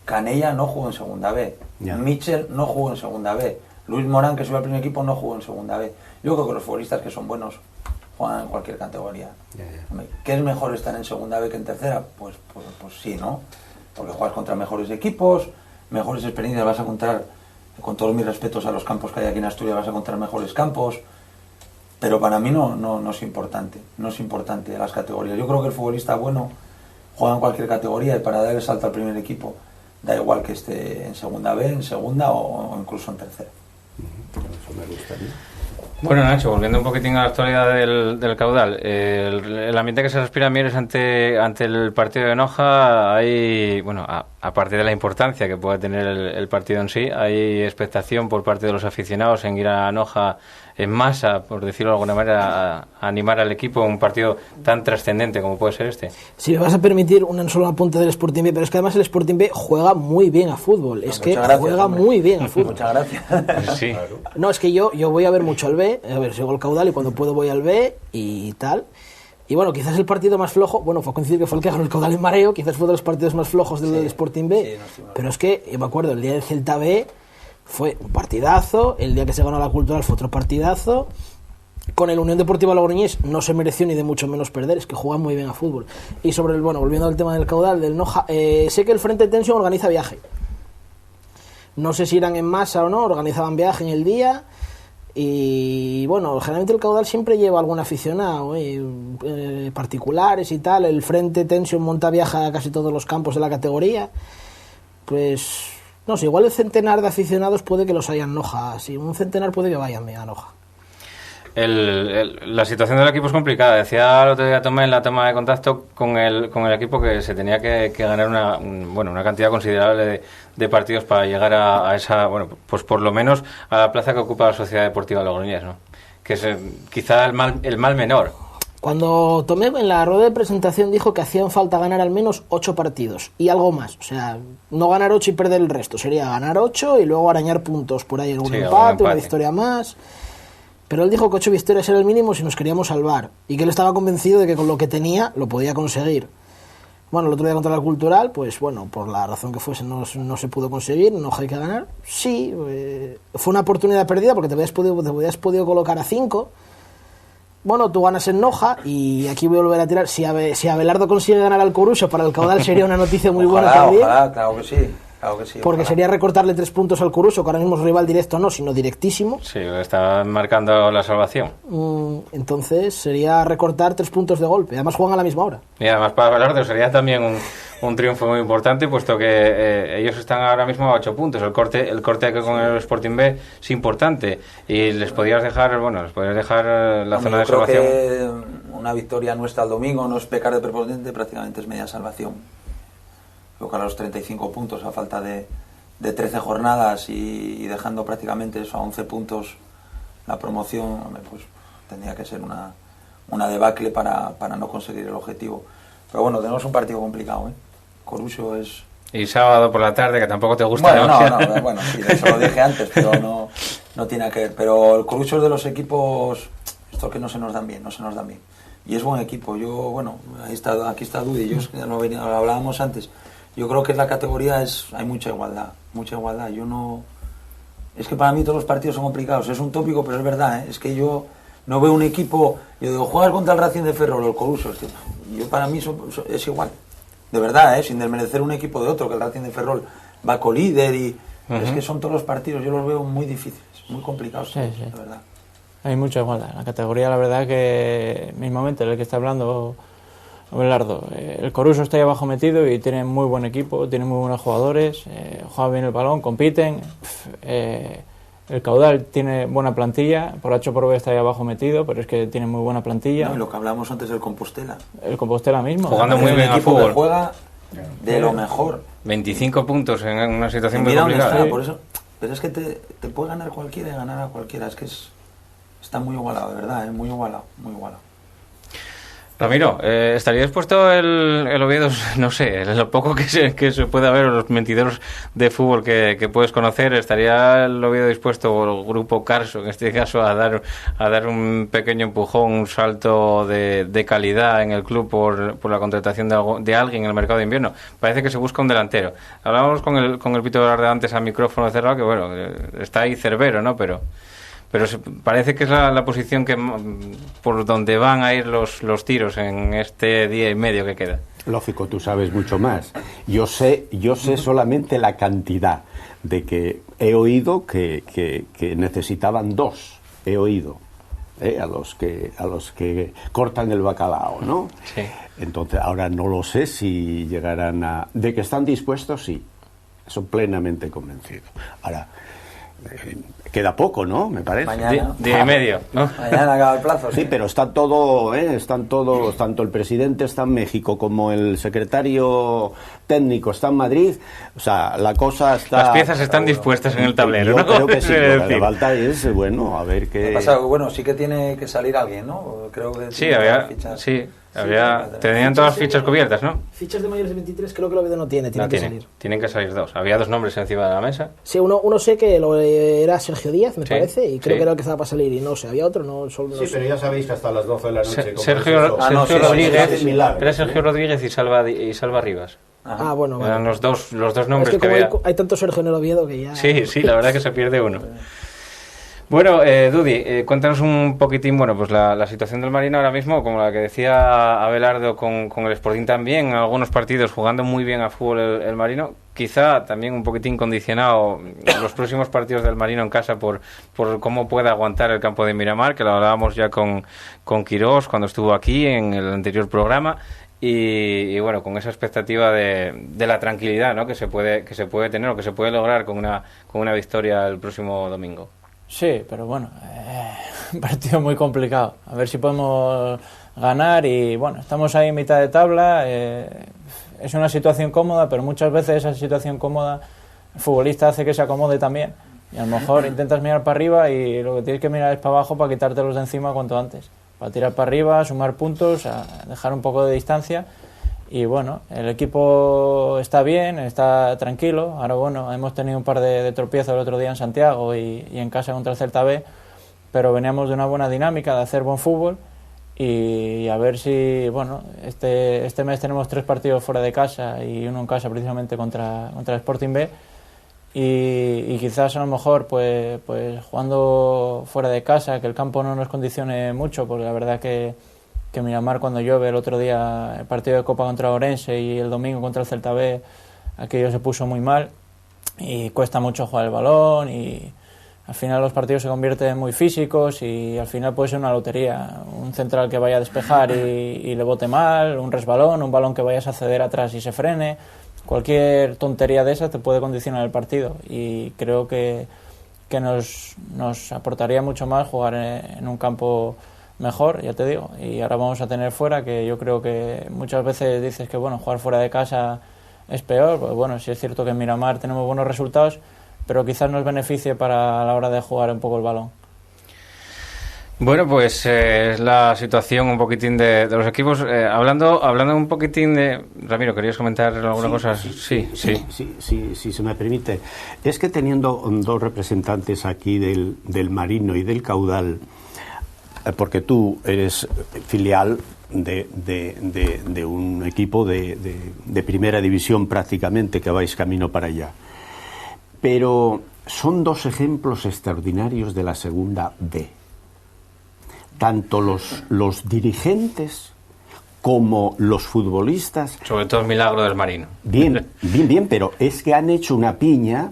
Canella no jugó en Segunda B. Mitchell no jugó en Segunda B. Luis Morán, que sube al primer equipo, no jugó en Segunda B. Yo creo que los futbolistas que son buenos juegan en cualquier categoría. ¿Qué es mejor estar en Segunda B que en Tercera? Pues sí, ¿no? Porque juegas contra mejores equipos, mejores experiencias, vas a encontrar, con todos mis respetos a los campos que hay aquí en Asturias, vas a encontrar mejores campos, pero para mí no es importante, no es importante las categorías. Yo creo que el futbolista bueno juega en cualquier categoría, y para dar el salto al primer equipo da igual que esté en Segunda B, en Segunda o incluso en Tercera. Eso me gustaría. Bueno, Nacho, volviendo un poquitín a la actualidad del caudal, el ambiente que se respira en Mieres ante el partido de Noja, hay, bueno, aparte de la importancia que puede tener el partido en sí, hay expectación por parte de los aficionados en ir a Noja en masa, por decirlo de alguna manera, a animar al equipo en un partido tan trascendente como puede ser este. Si me vas a permitir un solo apunte del Sporting B, pero es que además el Sporting B juega muy bien a fútbol. Es que gracias, juega hombre. muy bien a fútbol. Muchas gracias. Sí. No, es que yo voy a ver mucho al B, a ver, sigo el caudal y cuando puedo voy al B y tal. Y bueno, quizás el partido más flojo, bueno, fue coincidir que fue el que ganó el caudal en Mareo, quizás fue de los partidos más flojos del Sporting B, no estoy mal. pero es que, yo me acuerdo, el día del Celta B fue un partidazo, el día que se ganó la Cultural fue otro partidazo. Con el Unión Deportiva Logroñés no se mereció ni de mucho menos perder, es que juega muy bien a fútbol. Y sobre el, bueno, volviendo al tema del caudal, del Noja, sé que el Frente Tension organiza viaje. No sé si irán en masa o no, organizaban viaje en el día. Y bueno, generalmente el caudal siempre lleva algún aficionado, particulares y tal. El Frente Tension monta viaje a casi todos los campos de la categoría. Pues, no sé, igual el centenar de aficionados puede que los haya en Noja. Sí, un centenar puede que vayan a Noja. La situación del equipo es complicada. Decía el otro día Tomé en la toma de contacto con el equipo que se tenía que ganar una cantidad considerable de partidos para llegar a esa, bueno, pues por lo menos a la plaza que ocupa la Sociedad Deportiva Logroñés, ¿no? Que es quizá el mal menor. Cuando Tomé en la rueda de presentación dijo que hacían falta ganar al menos 8 partidos y algo más. O sea, no ganar 8 y perder el resto. Sería ganar 8 y luego arañar puntos por ahí, algún empate, una victoria más. Pero él dijo que 8 victorias era el mínimo si nos queríamos salvar y que él estaba convencido de que con lo que tenía lo podía conseguir. Bueno, el otro día contra la Cultural, pues bueno, por la razón que fuese no se pudo conseguir, no hay que ganar. Sí, fue una oportunidad perdida porque te habías podido colocar a 5. Bueno, tú ganas en Noja y aquí voy a volver a tirar. Si Abelardo consigue ganar al Coruso, para el caudal sería una noticia muy buena también. Ojalá, claro que sí. Claro que sí, porque sería recortarle 3 puntos al Coruso, que ahora mismo es rival directo no, sino directísimo. Sí, está marcando la salvación. Entonces sería recortar 3 puntos de golpe. Además juegan a la misma hora. Y además para Abelardo sería también un triunfo muy importante, puesto que ellos están ahora mismo a 8 puntos. El corte que con el Sporting B es importante y les podías dejar la zona de salvación. Creo que una victoria nuestra el domingo no es pecar de prepotente, prácticamente es media salvación. Creo que a los 35 puntos a falta de 13 jornadas y dejando prácticamente eso a 11 puntos la promoción, pues tendría que ser una debacle para no conseguir el objetivo. Pero bueno, tenemos un partido complicado, ¿eh? Coruso es... Y sábado por la tarde, que tampoco te gusta. Bueno, sí, eso lo dije antes, pero no tiene que ver. Pero el Coruso es de los equipos, estos que no se nos dan bien. Y es buen equipo. Yo, bueno, aquí está Dudi, lo hablábamos antes. Yo creo que en la categoría hay mucha igualdad. Yo no... Es que para mí todos los partidos son complicados. Es un tópico, pero es verdad, ¿eh? Es que yo no veo un equipo... Yo digo, juegas contra el Racing de Ferrol o el Coruso. Para mí es igual. De verdad, sin desmerecer un equipo de otro, que el Racing de Ferrol va colíder y... Es que son todos los partidos, yo los veo muy difíciles, muy complicados, sí. De verdad. Hay mucha igualdad. La categoría, la verdad que mismamente el que está hablando... Abelardo, el Coruso está ahí abajo metido y tiene muy buen equipo, tiene muy buenos jugadores, juegan bien el balón, compiten. El caudal tiene buena plantilla, por H por B está ahí abajo metido, pero es que tiene muy buena plantilla. No, y lo que hablamos antes del Compostela. El Compostela mismo. Jugando muy bien al fútbol. Que juega de lo mejor. 25 puntos en una situación muy complicada. Por eso, pero es que te puede ganar cualquiera y ganar a cualquiera. Es que está muy igualado, de verdad, muy igualado. Ramiro, ¿estaría dispuesto el Oviedo, no sé, lo poco que se puede ver, los mentideros de fútbol que puedes conocer, estaría el Oviedo dispuesto, o el grupo Carso en este caso, a dar un pequeño empujón, un salto de calidad en el club por la contratación de alguien en el mercado de invierno? Parece que se busca un delantero. Hablábamos con el Pito Velarde antes a micrófono cerrado, que bueno, está ahí Cervero, ¿no? Pero parece que es la posición que por donde van a ir los tiros en este día y medio que queda. Lógico, tú sabes mucho más. Yo sé solamente la cantidad de que he oído que necesitaban 2. He oído a los que cortan el bacalao, ¿no? Sí. Entonces ahora no lo sé si llegarán de que están dispuestos, sí. Eso plenamente convencido. Ahora, Queda poco, ¿no? Me parece. Mañana. Día y medio, ¿no? Mañana acaba el plazo. Sí, pero están todos, tanto el presidente está en México como el secretario técnico está en Madrid. O sea, la cosa está... Las piezas están dispuestas en el tablero, Yo ¿no? creo que sí, Quiero lo que decir. falta es, bueno, a ver qué... Lo que pasa, bueno, sí que tiene que salir alguien, ¿no? Creo que Sí, tiene había, todas las fichas. tenían todas las fichas cubiertas, ¿no? Fichas de mayores de 23 creo que el Oviedo no tiene, tiene No que tienen, salir. tienen que salir dos. Había dos nombres encima de la mesa. Sí, uno sé que era Sergio Díaz, me Sí, parece, y creo sí. que era el que estaba para salir, y no sé, había otro, no solo... Sí, pero ya sabéis que hasta las 12 de la noche... como Sergio, es eso. Ah, no, Sergio sí, Rodríguez, sí, sí, milagros, era Sergio Rodríguez y Salva Rivas. Ah, bueno, vale. Eran los dos nombres Es que que como había. hay tanto Sergio en el Oviedo que ya... Sí, la verdad que se pierde uno. Bueno, Dudi, cuéntanos un poquitín, bueno, pues la situación del Marino ahora mismo, como la que decía Abelardo con el Sporting también, en algunos partidos jugando muy bien a fútbol el Marino, quizá también un poquitín condicionado los próximos partidos del Marino en casa por cómo pueda aguantar el campo de Miramar, que lo hablábamos ya con Quirós cuando estuvo aquí en el anterior programa. Y bueno, con esa expectativa de la tranquilidad, ¿no? que se puede tener o que se puede lograr con una victoria el próximo domingo. Sí, pero bueno, un partido muy complicado. A ver si podemos ganar y bueno, estamos ahí en mitad de tabla. Es una situación cómoda, pero muchas veces esa situación cómoda el futbolista hace que se acomode también. Y a lo mejor intentas mirar para arriba y lo que tienes que mirar es para abajo para quitártelos de encima cuanto antes. Para tirar para arriba, sumar puntos, a dejar un poco de distancia. Y bueno, el equipo está bien, está tranquilo. Ahora bueno, hemos tenido un par de tropiezos el otro día en Santiago y en casa contra el Celta B, pero veníamos de una buena dinámica, de hacer buen fútbol y a ver si, bueno, este mes tenemos 3 partidos fuera de casa y uno en casa precisamente contra el Sporting B y quizás a lo mejor pues jugando fuera de casa, que el campo no nos condicione mucho, porque la verdad que Miramar cuando llueve, el otro día el partido de Copa contra Orense y el domingo contra el Celta B, aquello se puso muy mal y cuesta mucho jugar el balón y al final los partidos se convierten muy físicos y al final puede ser una lotería, un central que vaya a despejar y le bote mal, un resbalón, un balón que vayas a ceder atrás y se frene, cualquier tontería de esa te puede condicionar el partido y creo que nos aportaría mucho más jugar en un campo mejor, ya te digo, y ahora vamos a tener fuera, que yo creo que muchas veces dices que bueno, jugar fuera de casa es peor, pues bueno, sí es cierto que en Miramar tenemos buenos resultados, pero quizás nos beneficie para la hora de jugar un poco el balón. Bueno, pues es la situación un poquitín de los equipos. Hablando un poquitín de... Ramiro, ¿querías comentar alguna cosa? Sí. Si se me permite. Es que teniendo dos representantes aquí del Marino y del Caudal, porque tú eres filial de un equipo de primera división prácticamente, que vais camino para allá. Pero son dos ejemplos extraordinarios de la segunda B. Tanto los dirigentes como los futbolistas... Sobre todo el milagro del Marino. Bien, pero es que han hecho una piña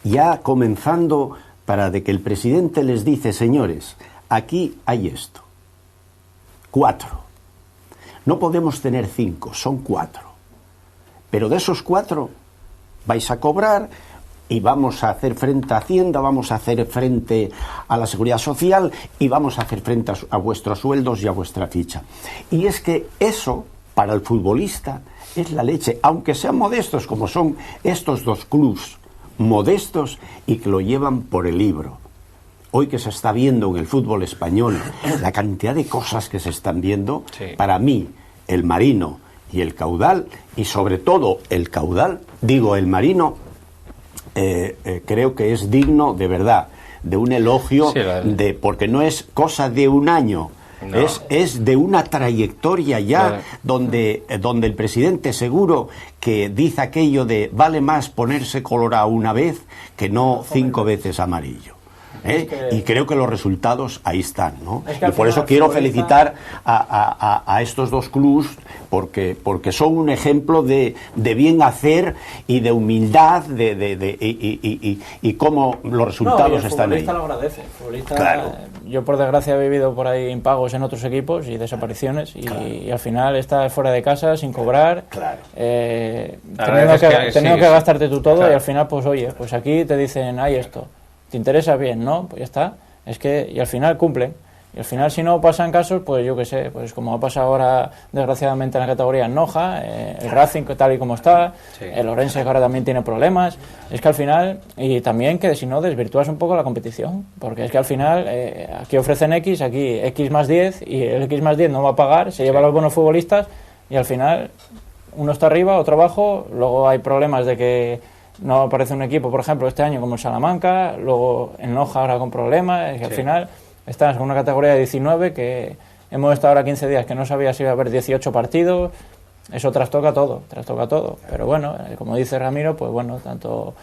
ya comenzando para de que el presidente les dice, señores, aquí hay esto. 4. No podemos tener 5, son 4. Pero de esos 4 vais a cobrar y vamos a hacer frente a Hacienda, vamos a hacer frente a la Seguridad Social y vamos a hacer frente a vuestros sueldos y a vuestra ficha. Y es que eso, para el futbolista, es la leche, aunque sean modestos como son estos dos clubs, modestos y que lo llevan por el libro. Hoy que se está viendo en el fútbol español la cantidad de cosas que se están viendo, sí. Para mí, el Marino y el Caudal, y sobre todo el Caudal, digo el Marino, creo que es digno de verdad de un elogio, sí, porque no es cosa de un año, no. es de una trayectoria ya, claro. donde el presidente seguro que dice aquello de vale más ponerse colorado una vez que no 5 veces amarillo. Y creo que los resultados ahí están, ¿no? Y por eso quiero felicitar a estos dos clubs porque son un ejemplo de bien hacer y de humildad y cómo los resultados están ahí. El futbolista lo agradece. El futbolista, claro. Yo por desgracia he vivido por ahí impagos en otros equipos y desapariciones y al final estás fuera de casa sin cobrar, claro. Teniendo que gastarte tú todo, claro. Y al final pues oye, pues aquí te dicen hay esto. ¿te interesa? Bien, ¿no? Pues ya está. Es que, y al final cumplen. Y al final, si no pasan casos, pues yo qué sé, pues como ha pasado ahora, desgraciadamente, en la categoría en Noja, el Racing, tal y como está, Sí. el Orense, que ahora también tiene problemas. Es que al final, y también que si no, desvirtúas un poco la competición, porque es que al final, aquí ofrecen X, aquí X más 10, y el X más 10 no va a pagar, se lleva a los buenos futbolistas, y al final, uno está arriba, otro abajo, luego hay problemas de que no aparece un equipo, por ejemplo, este año como el Salamanca, luego en Noja ahora con problemas, es que al final estás en una categoría de 19 que hemos estado ahora 15 días que no sabía si iba a haber 18 partidos, eso trastoca todo. Pero bueno, como dice Ramiro, pues bueno, tanto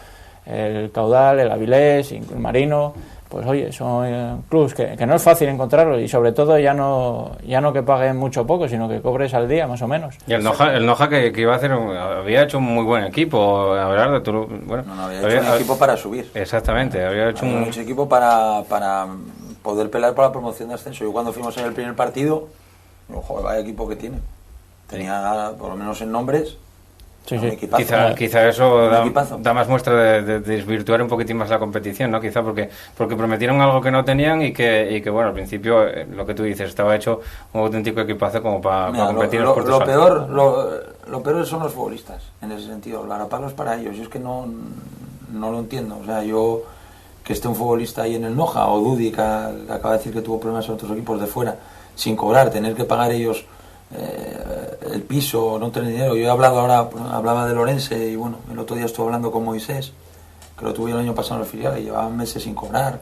el Caudal, el Avilés, el Marino, pues oye, son clubs que no es fácil encontrarlos y sobre todo ya no que paguen mucho o poco, sino que cobres al día más o menos. Y el Noja que iba a hacer, había hecho un muy buen equipo, Abelardo, tú, bueno, No, había hecho un equipo para subir. Exactamente, había hecho un equipo para poder pelear por la promoción de ascenso. Yo cuando fuimos en el primer partido, digo, joder, vaya equipo que tiene. Tenía, por lo menos en nombres, Sí, un sí. equipazo. Quizá eso Un equipazo. da más muestra de desvirtuar un poquitín más la competición, ¿no? Quizá porque prometieron algo que no tenían y que bueno, al principio, lo que tú dices, estaba hecho un auténtico equipazo como para Mira, competir en los puertos altos. lo peor son los futbolistas, en ese sentido. El varapalo es para ellos. Yo es que no lo entiendo. O sea, yo que esté un futbolista ahí en el Noja, o Dudi, que acaba de decir que tuvo problemas en otros equipos de fuera, sin cobrar, tener que pagar ellos el piso, no tener dinero. Yo he hablado ahora, hablaba de Orense, y bueno, el otro día estuve hablando con Moisés, que lo tuve el año pasado en el filial, y llevaban meses sin cobrar,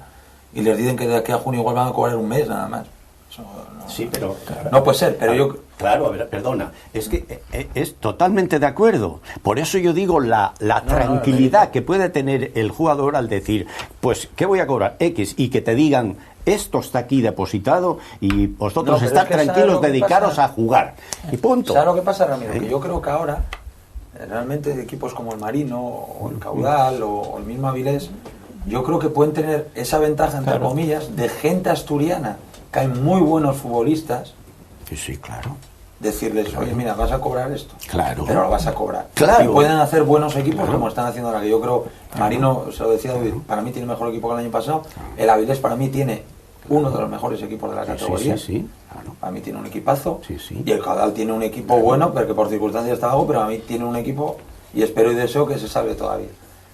y les dicen que de aquí a junio igual van a cobrar un mes nada más. Eso Sí, pero no puede ser, pero yo... Claro, a ver, perdona, es que es totalmente de acuerdo. Por eso yo digo la tranquilidad que puede tener el jugador al decir, pues, ¿qué voy a cobrar? X, y que te digan, esto está aquí depositado y vosotros pero estar es que tranquilos, dedicaros a jugar. Y punto. ¿Sabes lo que pasa, Ramiro? Que yo creo que ahora, realmente, equipos como el Marino, o el Caudal, o el mismo Avilés, yo creo que pueden tener esa ventaja, entre comillas, de gente asturiana, que hay muy buenos futbolistas. Sí, claro. Decirles, oye, mira, vas a cobrar esto, Claro. pero lo vas a cobrar. Claro. Y pueden hacer buenos equipos como están haciendo ahora, que yo creo, Marino, se lo decía David, para mí tiene mejor equipo que el año pasado. El Avilés para mí tiene uno de los mejores equipos de la categoría. Sí, claro. Para mí tiene un equipazo. Sí. Y el Caudal tiene un equipo bueno, porque por circunstancias está algo, pero a mí tiene un equipo, y espero y deseo que se salve todavía.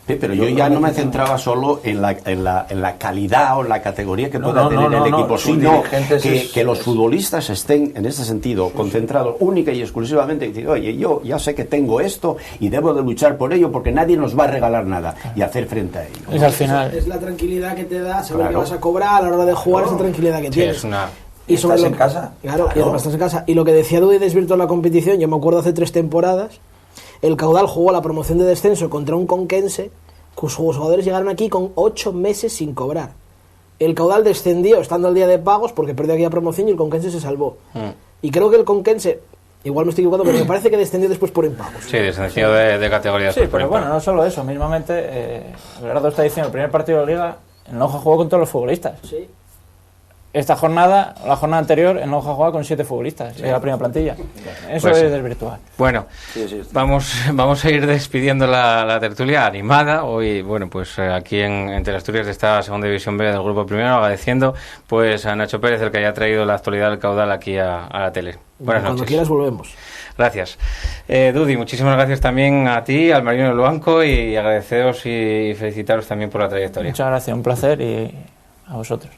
Sí, pero yo ya no me centraba solo en la calidad o en la categoría que pueda tener el equipo, sino que los futbolistas estén, en ese sentido, concentrados única y exclusivamente y decir, oye, yo ya sé que tengo esto y debo de luchar por ello porque nadie nos va a regalar nada, y hacer frente a ello. Es al final. Es la tranquilidad que te da saber que vas a cobrar a la hora de jugar, esa tranquilidad que tienes. Es una... Y sobre ¿Estás lo, en casa? Claro, y además estás en casa. Y lo que decía Dudy desvirtuó la competición, yo me acuerdo hace 3 temporadas, el Caudal jugó la promoción de descenso contra un conquense, cuyos jugadores llegaron aquí con 8 meses sin cobrar. El Caudal descendió estando al día de pagos porque perdió aquella promoción y el conquense se salvó. Y creo que el conquense, igual me estoy equivocando, pero me parece que descendió después por impagos. Sí, descendió de categoría. Sí, pero bueno, no solo eso, mismamente, Gerardo está diciendo, el primer partido de Liga, el Noja jugó con todos los futbolistas. Sí. Esta jornada, la jornada anterior, el Noja jugaba con 7 futbolistas de la primera plantilla. Eso Pues es sí. desvirtuar. Bueno, vamos a ir despidiendo la tertulia animada. Hoy, bueno, pues aquí entre Asturias de esta segunda división B del grupo primero, agradeciendo pues a Nacho Pérez el que haya traído la actualidad del Caudal aquí a la tele. Buenas Cuando noches. quieras volvemos. Gracias. Dudi, muchísimas gracias también a ti, al Marino del Banco, y agradeceros y felicitaros también por la trayectoria. Muchas gracias, un placer, y a vosotros.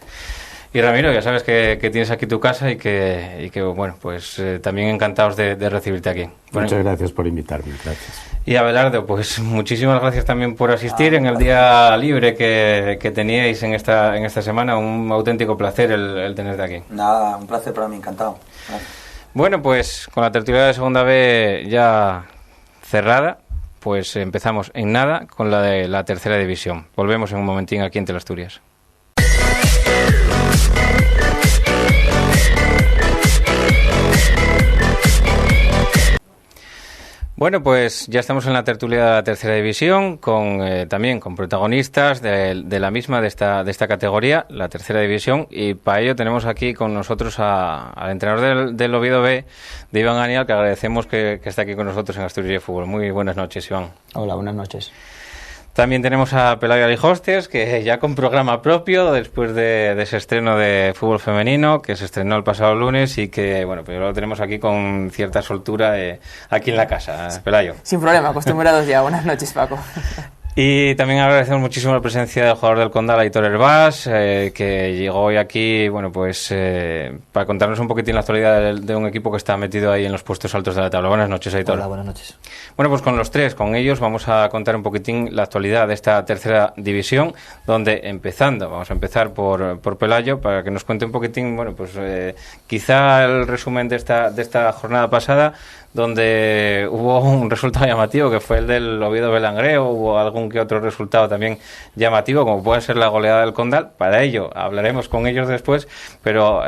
Y Ramiro, ya sabes que tienes aquí tu casa y que bueno, pues también encantados de recibirte aquí. Bueno, Muchas gracias por invitarme, gracias. y Abelardo, pues muchísimas gracias también por asistir en el día libre que teníais en esta semana. Un auténtico placer el tenerte aquí. Nada, un placer para mí, encantado. Gracias. Bueno, pues con la tertulia de segunda B ya cerrada, pues empezamos en nada con la de la tercera división. Volvemos en un momentín aquí en Teleasturias. Bueno, pues ya estamos en la tertulia de la tercera división, también con protagonistas de la misma, de esta categoría, la tercera división, y para ello tenemos aquí con nosotros al entrenador del Oviedo B, de Iván Anial, que agradecemos que esté aquí con nosotros en Asturias de Fútbol. Muy buenas noches, Iván. Hola, buenas noches. También tenemos a Pelayo Alijostes, que ya con programa propio después de ese estreno de fútbol femenino, que se estrenó el pasado lunes y que, bueno, pues lo tenemos aquí con cierta soltura aquí en la casa. Pelayo. Sin problema, acostumbrados ya. Buenas noches, Paco. Y también agradecemos muchísimo la presencia del jugador del Condal, Aitor Herbás, que llegó hoy aquí, bueno, pues para contarnos un poquitín la actualidad de un equipo que está metido ahí en los puestos altos de la tabla. Buenas noches, Aitor. Hola, buenas noches. Bueno, pues con los tres, con ellos, vamos a contar un poquitín la actualidad de esta tercera división, donde vamos a empezar por Pelayo, para que nos cuente un poquitín, bueno, pues quizá el resumen de esta jornada pasada, donde hubo un resultado llamativo, que fue el del Oviedo Belangreo. Hubo algún que otro resultado también llamativo, como puede ser la goleada del Condal. Para ello hablaremos con ellos después, pero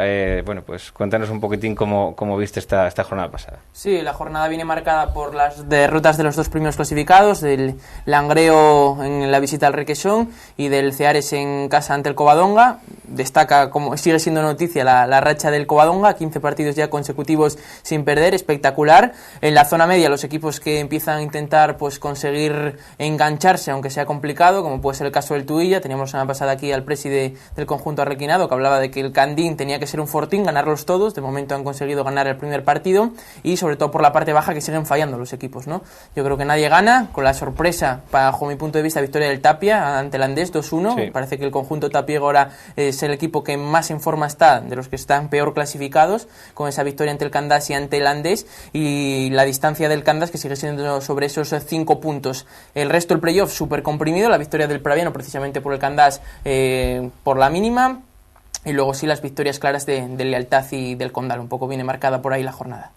bueno, pues cuéntanos un poquitín cómo viste esta jornada pasada. Sí, la jornada viene marcada por las derrotas de los dos primeros clasificados, del Langreo en la visita al Requesón y del Ceares en casa ante el Covadonga. Destaca, como sigue siendo noticia, la racha del Covadonga, 15 partidos ya consecutivos sin perder, espectacular. En la zona media, los equipos que empiezan a intentar pues conseguir engancharse, aunque sea complicado, como puede ser el caso del Tuilla. Teníamos la semana pasada aquí al preside del conjunto arrequinado, que hablaba de que el Candín tenía que ser un fortín, ganarlos todos. De momento han conseguido ganar el primer partido, y sobre todo por la parte baja, que siguen fallando los equipos, ¿no? Yo creo que nadie gana, con la sorpresa, bajo mi punto de vista, victoria del Tapia ante el Andés 2-1. Sí. Parece que el conjunto tapiego ahora es el equipo que más en forma está de los que están peor clasificados, con esa victoria ante el Candás y ante el Andés, y la distancia del Candás, que sigue siendo sobre esos 5 puntos. El resto del playoff súper comprimido, la victoria del Praviano precisamente por el Candás por la mínima, y luego sí las victorias claras de Lealtad y del Condal. Un poco viene marcada por ahí la jornada.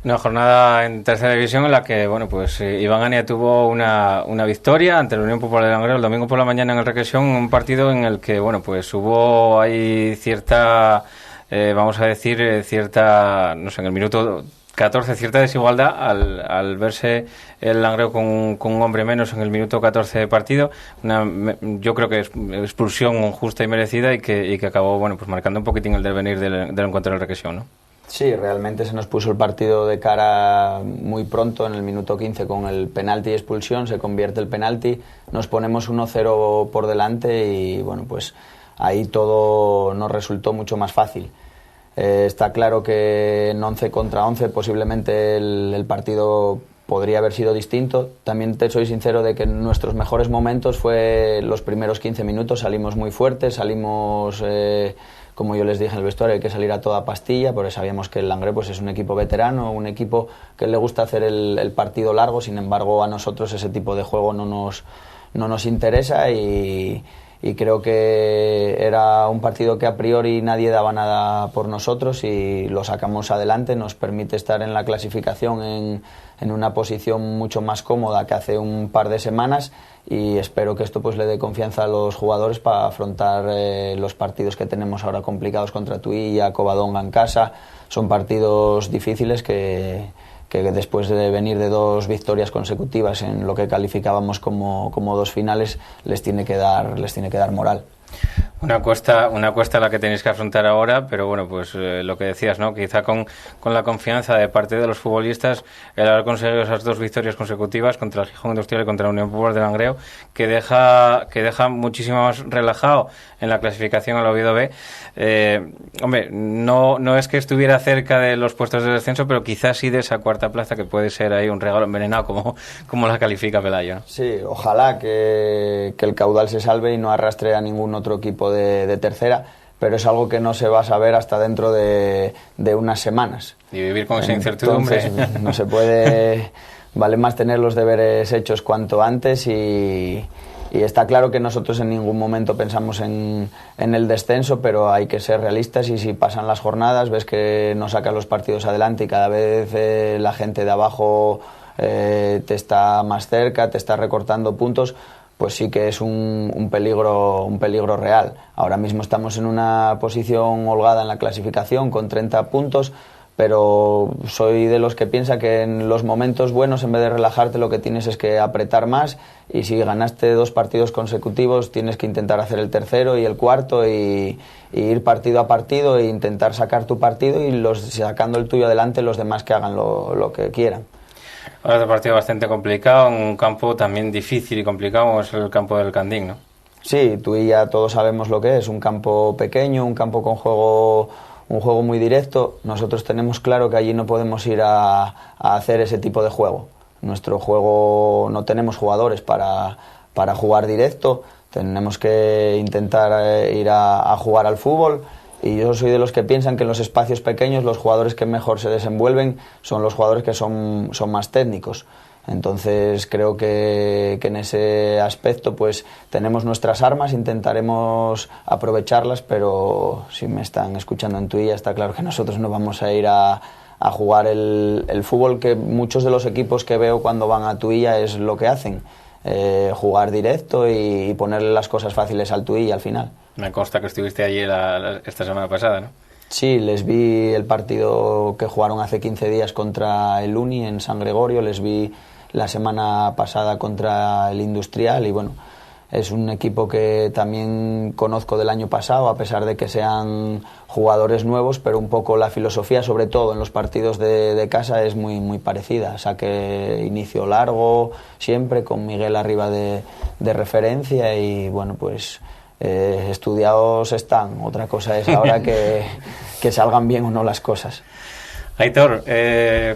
Una jornada en tercera división en la que, bueno, pues Iván Ania tuvo una victoria ante la Unión Popular de Langreo el domingo por la mañana en el Requesón, un partido en el que, bueno, pues hubo ahí cierta, vamos a decir, cierta, no sé, en el minuto 14, cierta desigualdad al verse el Langreo con un hombre menos en el minuto 14 de partido. Yo creo que es expulsión justa y merecida, y que acabó, bueno, pues marcando un poquitín el devenir del encuentro del Requesón, ¿no? Sí, realmente se nos puso el partido de cara muy pronto, en el minuto 15, con el penalti y expulsión. Se convierte el penalti, nos ponemos 1-0 por delante y, bueno, pues ahí todo nos resultó mucho más fácil. Está claro que en 11 contra 11 posiblemente el partido podría haber sido distinto. También te soy sincero de que en nuestros mejores momentos fue los primeros 15 minutos. Salimos muy fuertes, salimos, como yo les dije en el vestuario, hay que salir a toda pastilla, porque sabíamos que el Langreo pues es un equipo veterano, un equipo que le gusta hacer el partido largo. Sin embargo, a nosotros ese tipo de juego no nos interesa, y creo que era un partido que a priori nadie daba nada por nosotros, y lo sacamos adelante. Nos permite estar en la clasificación en una posición mucho más cómoda que hace un par de semanas, y espero que esto pues le dé confianza a los jugadores para afrontar los partidos que tenemos ahora complicados contra Tuilla, Covadonga en casa. Son partidos difíciles que después de venir de 2 victorias consecutivas en lo que calificábamos como 2 finales, les tiene que dar moral. Una cuesta la que tenéis que afrontar ahora, pero bueno, pues lo que decías, ¿no? Quizá con la confianza de parte de los futbolistas, el haber conseguido esas 2 victorias consecutivas contra el Gijón Industrial y contra la Unión Popular de Langreo, que deja muchísimo más relajado en la clasificación al Oviedo B. Hombre, no es que estuviera cerca de los puestos de descenso, pero quizás sí de esa cuarta plaza, que puede ser ahí un regalo envenenado, como la califica Pelayo, ¿no? Sí, ojalá que el caudal se salve y no arrastre a ningún otro equipo de tercera, pero es algo que no se va a saber hasta dentro de unas semanas. Y vivir con esa incertidumbre. Entonces, no se puede. Vale más tener los deberes hechos cuanto antes, y está claro que nosotros en ningún momento pensamos en el descenso, pero hay que ser realistas, y si pasan las jornadas, ves que no sacan los partidos adelante y cada vez la gente de abajo te está más cerca, te está recortando puntos, pues sí que es un peligro real. Ahora mismo estamos en una posición holgada en la clasificación con 30 puntos, pero soy de los que piensa que en los momentos buenos, en vez de relajarte, lo que tienes es que apretar más, y si ganaste 2 partidos consecutivos tienes que intentar hacer el tercero y el cuarto, y ir partido a partido e intentar sacar tu partido, y sacando el tuyo adelante, los demás que hagan lo que quieran. Ahora es un partido bastante complicado, en un campo también difícil y complicado, como es el campo del Candín, ¿no? Sí, tú y ya todos sabemos lo que es, un campo pequeño, un campo con un juego muy directo. Nosotros tenemos claro que allí no podemos ir a hacer ese tipo de juego. Nuestro juego, no tenemos jugadores para jugar directo, tenemos que intentar ir a jugar al fútbol, y yo soy de los que piensan que en los espacios pequeños los jugadores que mejor se desenvuelven son los jugadores que son más técnicos. Entonces creo que en ese aspecto pues tenemos nuestras armas, intentaremos aprovecharlas, pero si me están escuchando en Tuilla está claro que nosotros no vamos a ir a jugar el fútbol que muchos de los equipos que veo cuando van a Tuilla es lo que hacen, jugar directo y ponerle las cosas fáciles al Tuilla al final. Me consta que estuviste allí esta semana pasada, ¿no? Sí, les vi el partido que jugaron hace 15 días contra el Uni en San Gregorio, les vi la semana pasada contra el Industrial y bueno, es un equipo que también conozco del año pasado, a pesar de que sean jugadores nuevos, pero un poco la filosofía, sobre todo en los partidos de casa, es muy parecida. Saque inicio largo, siempre con Miguel arriba de referencia y bueno, pues estudiados están. Otra cosa es ahora que salgan bien o no las cosas. Aitor,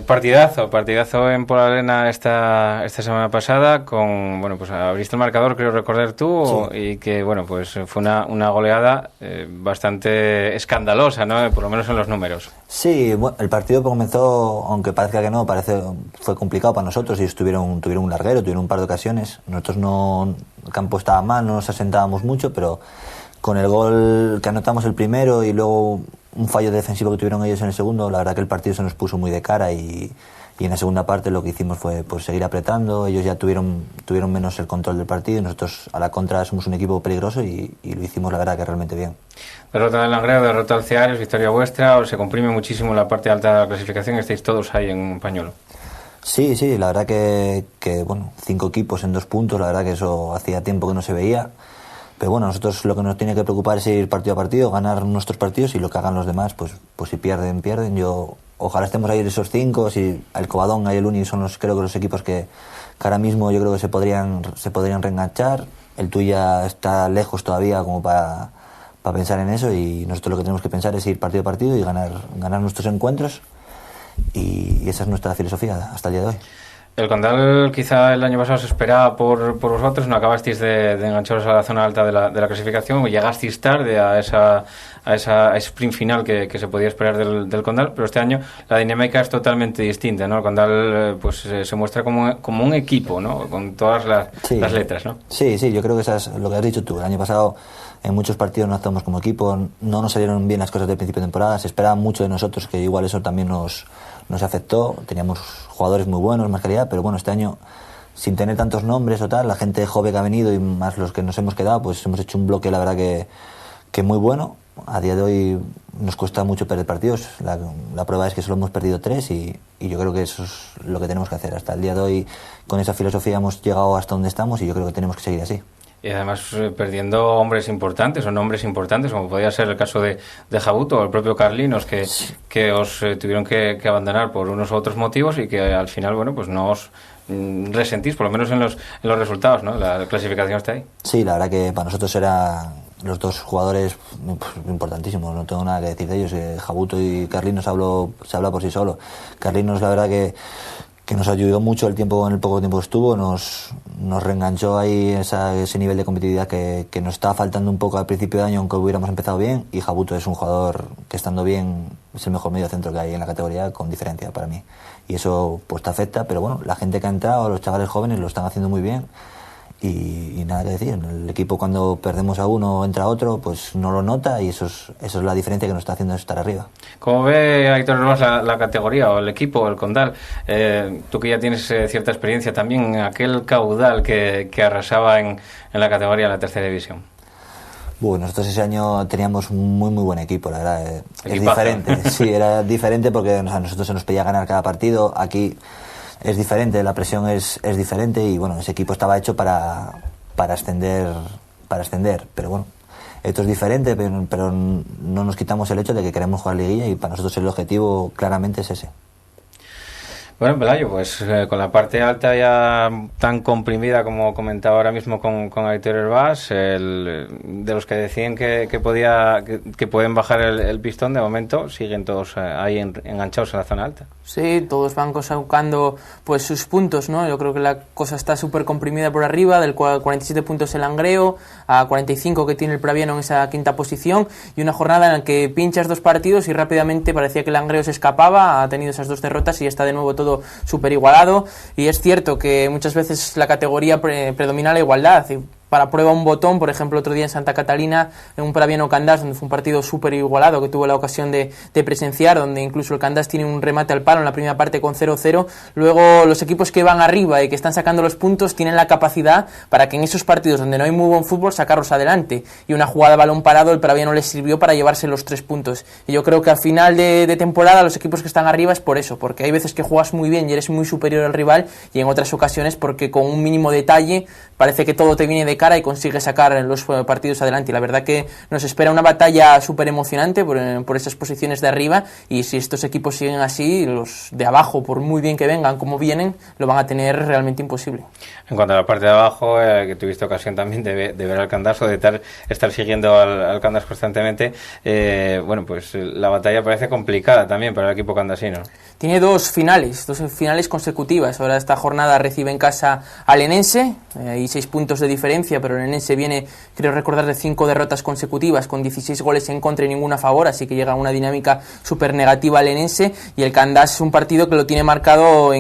partidazo en Polarena esta semana pasada, bueno, pues abriste el marcador, creo recordar tú, sí. Y que, bueno, pues fue una goleada bastante escandalosa, ¿no? Por lo menos en los números. Sí, bueno, el partido comenzó, aunque parezca que no, fue complicado para nosotros y tuvieron un larguero, tuvieron un par de ocasiones. Nosotros el campo estaba mal, no nos asentábamos mucho, pero con el gol que anotamos el primero y luego un fallo defensivo que tuvieron ellos en el segundo, la verdad que el partido se nos puso muy de cara y en la segunda parte lo que hicimos fue pues seguir apretando. Ellos ya tuvieron menos el control del partido y nosotros a la contra somos un equipo peligroso y lo hicimos la verdad que realmente bien. Derrota del Langreo, derrota del Ceares, victoria vuestra, se comprime muchísimo la parte alta de la clasificación, estáis todos ahí en pañuelo. Sí, la verdad que bueno, 5 equipos en 2 puntos, la verdad que eso hacía tiempo que no se veía. Pero bueno, nosotros lo que nos tiene que preocupar es ir partido a partido, ganar nuestros partidos y lo que hagan los demás, pues si pierden. Yo ojalá estemos ahí esos 5, si el Covadonga y el Uni son creo que los equipos que ahora mismo yo creo que se podrían reenganchar. El Tuilla está lejos todavía como para pensar en eso y nosotros lo que tenemos que pensar es ir partido a partido y ganar nuestros encuentros y esa es nuestra filosofía hasta el día de hoy. El Condal quizá el año pasado se esperaba por vosotros, no acabasteis de engancharos a la zona alta de la clasificación, llegasteis tarde a esa sprint final que se podía esperar del Condal, pero este año la dinámica es totalmente distinta, ¿no? El Condal pues se muestra como un equipo, ¿no? Con todas las letras, ¿no? Sí, yo creo que eso es lo que has dicho tú. El año pasado en muchos partidos no actuamos como equipo, no nos salieron bien las cosas del principio de temporada, se esperaba mucho de nosotros, que igual eso también nos afectó. Teníamos jugadores muy buenos, más calidad, pero bueno, este año sin tener tantos nombres o tal, la gente joven que ha venido y más los que nos hemos quedado, pues hemos hecho un bloque la verdad que muy bueno. A día de hoy nos cuesta mucho perder partidos, la prueba es que solo hemos perdido 3 y yo creo que eso es lo que tenemos que hacer. Hasta el día de hoy con esa filosofía hemos llegado hasta donde estamos y yo creo que tenemos que seguir así. Y además perdiendo hombres importantes o nombres importantes, como podía ser el caso de Jabuto o el propio Carlinos, que os tuvieron que abandonar por unos u otros motivos y que al final, bueno, pues no os resentís, por lo menos en los resultados, ¿no? La clasificación está ahí. Sí, la verdad que para nosotros eran los 2 jugadores importantísimos, no tengo nada que decir de ellos. Jabuto y Carlinos se habla por sí solo. Carlinos, la verdad que nos ayudó mucho en el poco tiempo que estuvo, nos reenganchó ahí ese nivel de competitividad que nos estaba faltando un poco al principio de año, aunque hubiéramos empezado bien, y Jabuto es un jugador que estando bien es el mejor medio centro que hay en la categoría, con diferencia para mí, y eso pues te afecta, pero bueno, la gente que ha entrado, los chavales jóvenes lo están haciendo muy bien. Y nada que decir, el equipo cuando perdemos a uno entra a otro, pues no lo nota y eso es la diferencia que nos está haciendo estar arriba. ¿Cómo ve Aitor Herbás la categoría o el equipo, el Condal? Tú que ya tienes cierta experiencia también, aquel caudal que arrasaba en la categoría de la tercera división. Bueno, nosotros ese año teníamos un muy buen equipo, la verdad. Es diferente, sí, era diferente porque a nosotros se nos pedía ganar cada partido. Aquí es diferente, la presión es diferente y bueno, ese equipo estaba hecho para ascender, pero bueno, esto es diferente, pero no nos quitamos el hecho de que queremos jugar liguilla y para nosotros el objetivo claramente es ese. Bueno, Pelayo, pues con la parte alta ya tan comprimida como comentaba ahora mismo con Aitor Herbás, de los que decían que pueden bajar el pistón, de momento siguen todos ahí enganchados en la zona alta. Sí, todos van sacando pues sus puntos, ¿no? Yo creo que la cosa está súper comprimida por arriba, del cual 47 puntos el Langreo, a 45 que tiene el Praviano en esa quinta posición, y una jornada en la que pinchas 2 partidos y rápidamente parecía que el Langreo se escapaba, ha tenido esas 2 derrotas y está de nuevo todo súper igualado. Y es cierto que muchas veces la categoría predomina la igualdad. Para prueba un botón, por ejemplo, otro día en Santa Catalina, en un Praviano Candás, donde fue un partido súper igualado que tuve la ocasión de presenciar, donde incluso el Candás tiene un remate al palo en la primera parte con 0-0. Luego los equipos que van arriba y que están sacando los puntos tienen la capacidad para que en esos partidos donde no hay muy buen fútbol sacarlos adelante. Y una jugada de balón parado el Praviano les sirvió para llevarse los 3 puntos. Y yo creo que al final de temporada los equipos que están arriba es por eso, porque hay veces que juegas muy bien y eres muy superior al rival, y en otras ocasiones porque con un mínimo detalle parece que todo te viene de cara y consigue sacar los partidos adelante. Y la verdad que nos espera una batalla súper emocionante por esas posiciones de arriba, y si estos equipos siguen así, los de abajo, por muy bien que vengan como vienen, lo van a tener realmente imposible. En cuanto a la parte de abajo, que tuviste ocasión también de ver al Candás o de estar siguiendo al Candás constantemente, bueno, pues la batalla parece complicada también para el equipo candasino. Tiene 2 finales consecutivas. Ahora esta jornada recibe en casa al Enense, y 6 puntos de diferencia, pero el Enense viene, creo recordar, de 5 derrotas consecutivas con 16 goles en contra y ninguna a favor, así que llega a una dinámica súper negativa al Enense. Y el Candás es un partido que lo tiene marcado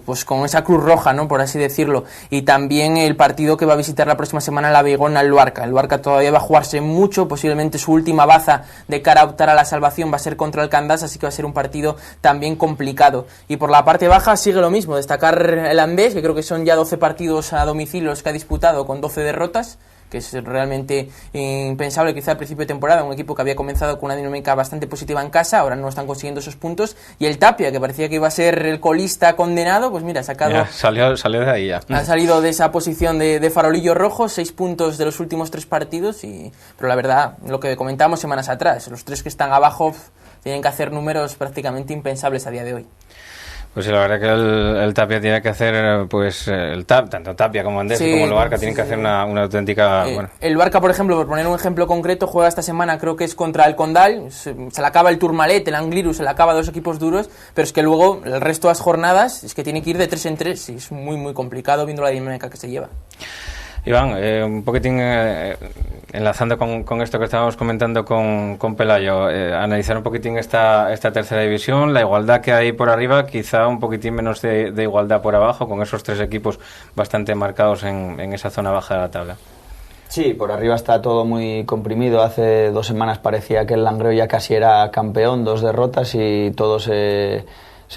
pues con esa cruz roja, ¿no?, por así decirlo. Y también el partido que va a visitar la próxima semana la Beigón al Luarca. El Luarca todavía va a jugarse mucho, posiblemente su última baza de cara a optar a la salvación va a ser contra el Candás, así que va a ser un partido también complicado. Y por la parte baja sigue lo mismo, destacar el Andés, que creo que son ya 12 partidos a domicilio los que ha disputado con 12 derrotas, que es realmente impensable quizá al principio de temporada, un equipo que había comenzado con una dinámica bastante positiva en casa, ahora no están consiguiendo esos puntos. Y el Tapia, que parecía que iba a ser el colista condenado, pues mira, salió de ahí ya. Ha salido de esa posición de farolillo rojo, 6 puntos de los últimos 3 partidos, pero la verdad, lo que comentábamos semanas atrás, los 3 que están abajo tienen que hacer números prácticamente impensables a día de hoy. Pues sí, la verdad que el Tapia tiene que hacer, pues, tanto Tapia como Andés como el Luarca tienen que hacer una auténtica... El Luarca, por ejemplo, por poner un ejemplo concreto, juega esta semana, creo que es contra el Condal, se le acaba el Tourmalet, el Angliru, se le acaba 2 equipos duros, pero es que luego el resto de las jornadas es que tiene que ir de 3 en 3, y es muy, muy complicado viendo la dinámica que se lleva. Iván, un poquitín enlazando con esto que estábamos comentando con Pelayo, analizar un poquitín esta tercera división, la igualdad que hay por arriba, quizá un poquitín menos de igualdad por abajo, con esos 3 equipos bastante marcados en esa zona baja de la tabla. Sí, por arriba está todo muy comprimido. Hace 2 semanas parecía que el Langreo ya casi era campeón, 2 derrotas y todo se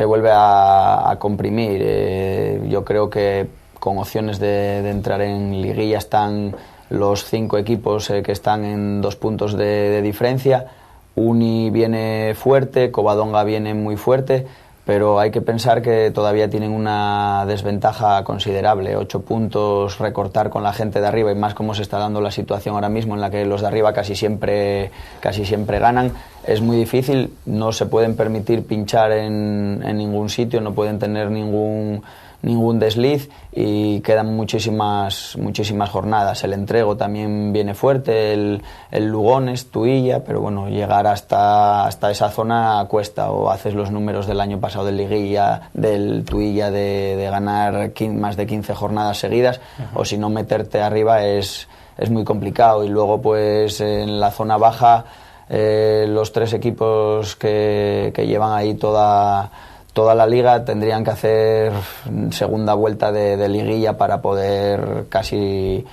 vuelve a comprimir. Yo creo que con opciones de entrar en liguilla están los 5 equipos que están en 2 puntos de diferencia. Uni viene fuerte, Covadonga viene muy fuerte, pero hay que pensar que todavía tienen una desventaja considerable. 8 puntos recortar con la gente de arriba, y más como se está dando la situación ahora mismo en la que los de arriba casi siempre ganan, es muy difícil. No se pueden permitir pinchar en ningún sitio, no pueden tener ningún desliz, y quedan muchísimas jornadas. El Entrego también viene fuerte, el Lugones, Tuilla, pero bueno, llegar hasta esa zona cuesta. O haces los números del año pasado del liguilla del Tuilla de ganar más de 15 jornadas seguidas, o si no, meterte arriba es muy complicado. Y luego pues en la zona baja, los 3 equipos que llevan ahí toda la liga tendrían que hacer segunda vuelta de liguilla para poder casi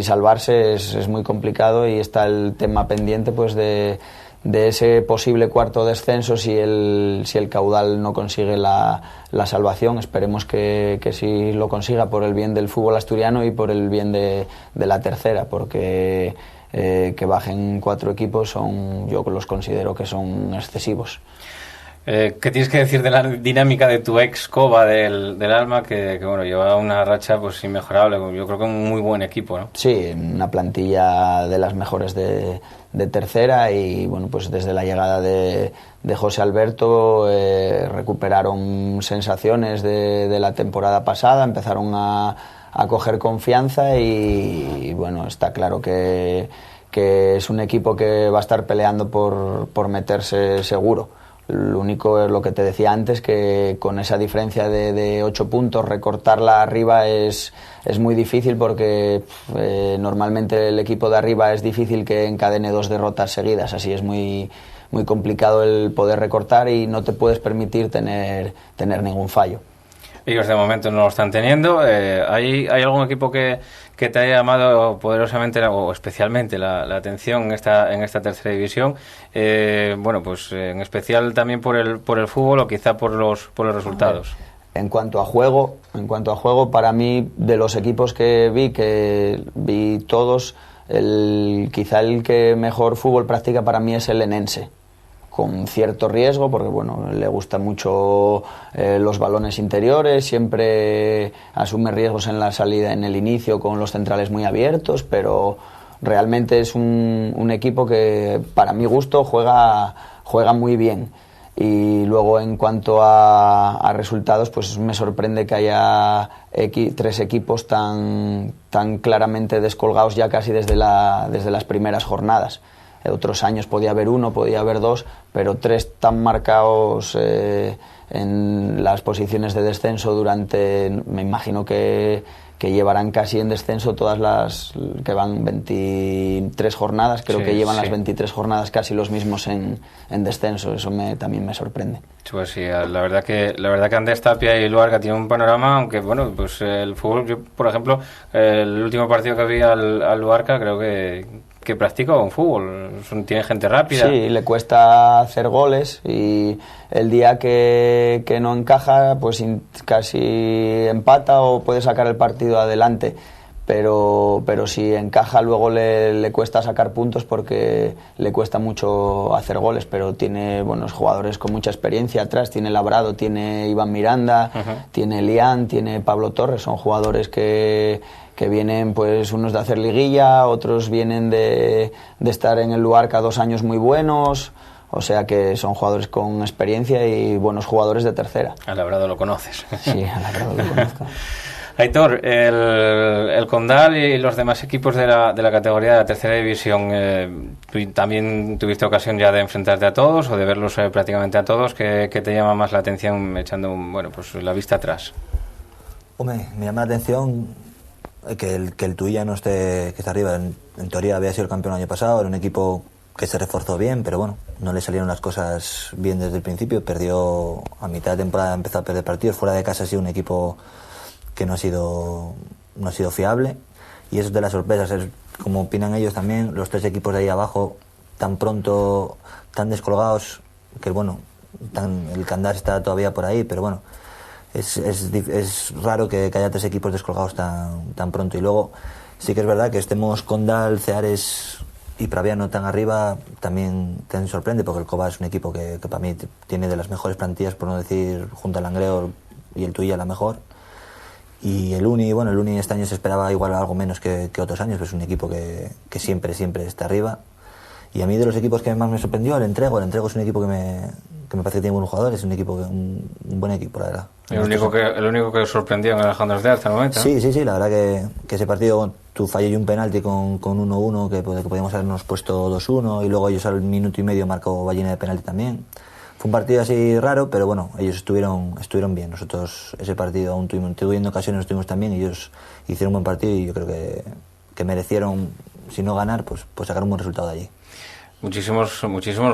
salvarse. Es muy complicado, y está el tema pendiente pues de ese posible cuarto descenso si el Caudal no consigue la salvación. Esperemos que sí lo consiga, por el bien del fútbol asturiano y por el bien de la tercera, porque que bajen 4 equipos yo los considero que son excesivos. ¿Qué tienes que decir de la dinámica de tu ex Cova del Alma, que bueno, lleva una racha pues inmejorable? Yo creo que un muy buen equipo, ¿no? Sí, una plantilla de las mejores de de tercera y bueno, pues desde la llegada de José Alberto recuperaron sensaciones de la temporada pasada, empezaron a coger confianza y bueno, está claro que es un equipo que va a estar peleando por meterse seguro. Lo único es lo que te decía antes, que con esa diferencia de 8 puntos recortarla arriba es muy difícil porque normalmente el equipo de arriba es difícil que encadene 2 derrotas seguidas, así es muy complicado el poder recortar y no te puedes permitir tener ningún fallo. Ellos de momento no lo están teniendo. ¿Hay algún equipo que te haya llamado poderosamente o especialmente la atención en esta tercera división? Bueno, pues en especial también por el fútbol o quizá por los resultados. En cuanto a juego, para mí, de los equipos que vi todos, quizá el que mejor fútbol practica para mí es el Enense, con cierto riesgo, porque bueno, le gusta mucho los balones interiores, siempre asume riesgos en la salida, en el inicio, con los centrales muy abiertos, pero realmente es un equipo que, para mi gusto, juega muy bien. Y luego, en cuanto a resultados, pues me sorprende que haya 3 equipos tan claramente descolgados ya casi desde las primeras jornadas. Otros años podía haber 1, podía haber 2, pero 3 tan marcados en las posiciones de descenso me imagino que llevarán casi en descenso todas las que van 23 jornadas, creo que llevan las 23 jornadas casi los mismos en descenso, eso también me sorprende. Pues sí, la verdad que Andrés Tapia y Luarca tienen un panorama, aunque bueno, pues el fútbol, yo por ejemplo, el último partido que vi al Luarca creo que practica un fútbol, tiene gente rápida. Sí, le cuesta hacer goles y el día que no encaja, pues casi empata o puede sacar el partido adelante. Pero si encaja luego le cuesta sacar puntos porque le cuesta mucho hacer goles, pero tiene buenos jugadores con mucha experiencia atrás, tiene Labrado, tiene Iván Miranda, tiene Lián, tiene Pablo Torres, son jugadores que vienen, pues unos de hacer liguilla, otros vienen de estar en el Luarca 2 años muy buenos, o sea que son jugadores con experiencia y buenos jugadores de tercera. A Labrado lo conoces. Sí, a Labrado lo conozco. Aitor, el Condal y los demás equipos de la categoría de la tercera división, ¿tú también tuviste ocasión ya de enfrentarte a todos o de verlos prácticamente a todos? ¿Qué te llama más la atención echando pues la vista atrás? Hombre, me llama la atención que el Tuilla no esté, que está arriba. En teoría había sido el campeón el año pasado, era un equipo que se reforzó bien, pero bueno, no le salieron las cosas bien desde el principio. Perdió a mitad de temporada, empezó a perder partidos. Fuera de casa ha sido un equipo que no ha sido fiable, y eso es de las sorpresas, es como opinan ellos también, los 3 equipos de ahí abajo tan pronto, tan descolgados, que bueno, el Candás está todavía por ahí, pero bueno, es raro que haya 3 equipos descolgados tan pronto. Y luego sí que es verdad que estemos Condal, Ceares y Praviano tan arriba, también sorprende, porque el Cova es un equipo que para mí tiene de las mejores plantillas, por no decir, junto al Langreo y el Tuilla la mejor. Y el Uni este año se esperaba igual algo menos que otros años, pero es un equipo que siempre está arriba. Y a mí, de los equipos que más me sorprendió, el Entrego es un equipo que me parece que tiene buenos jugadores, es un equipo un buen equipo, la verdad. El único que sorprendió en Alejandro Osde hasta el momento, ¿no? Sí, la verdad que ese partido, tú fallé un penalti con 1-1 que podíamos habernos puesto 2-1, y luego ellos al minuto y medio marcó Ballina de penalti también. Fue un partido así raro, pero bueno, ellos estuvieron bien. Nosotros ese partido aún tuvimos ocasiones, estuvimos también, ellos hicieron un buen partido y yo creo que merecieron, si no ganar, pues sacar un buen resultado de allí. Muchísimos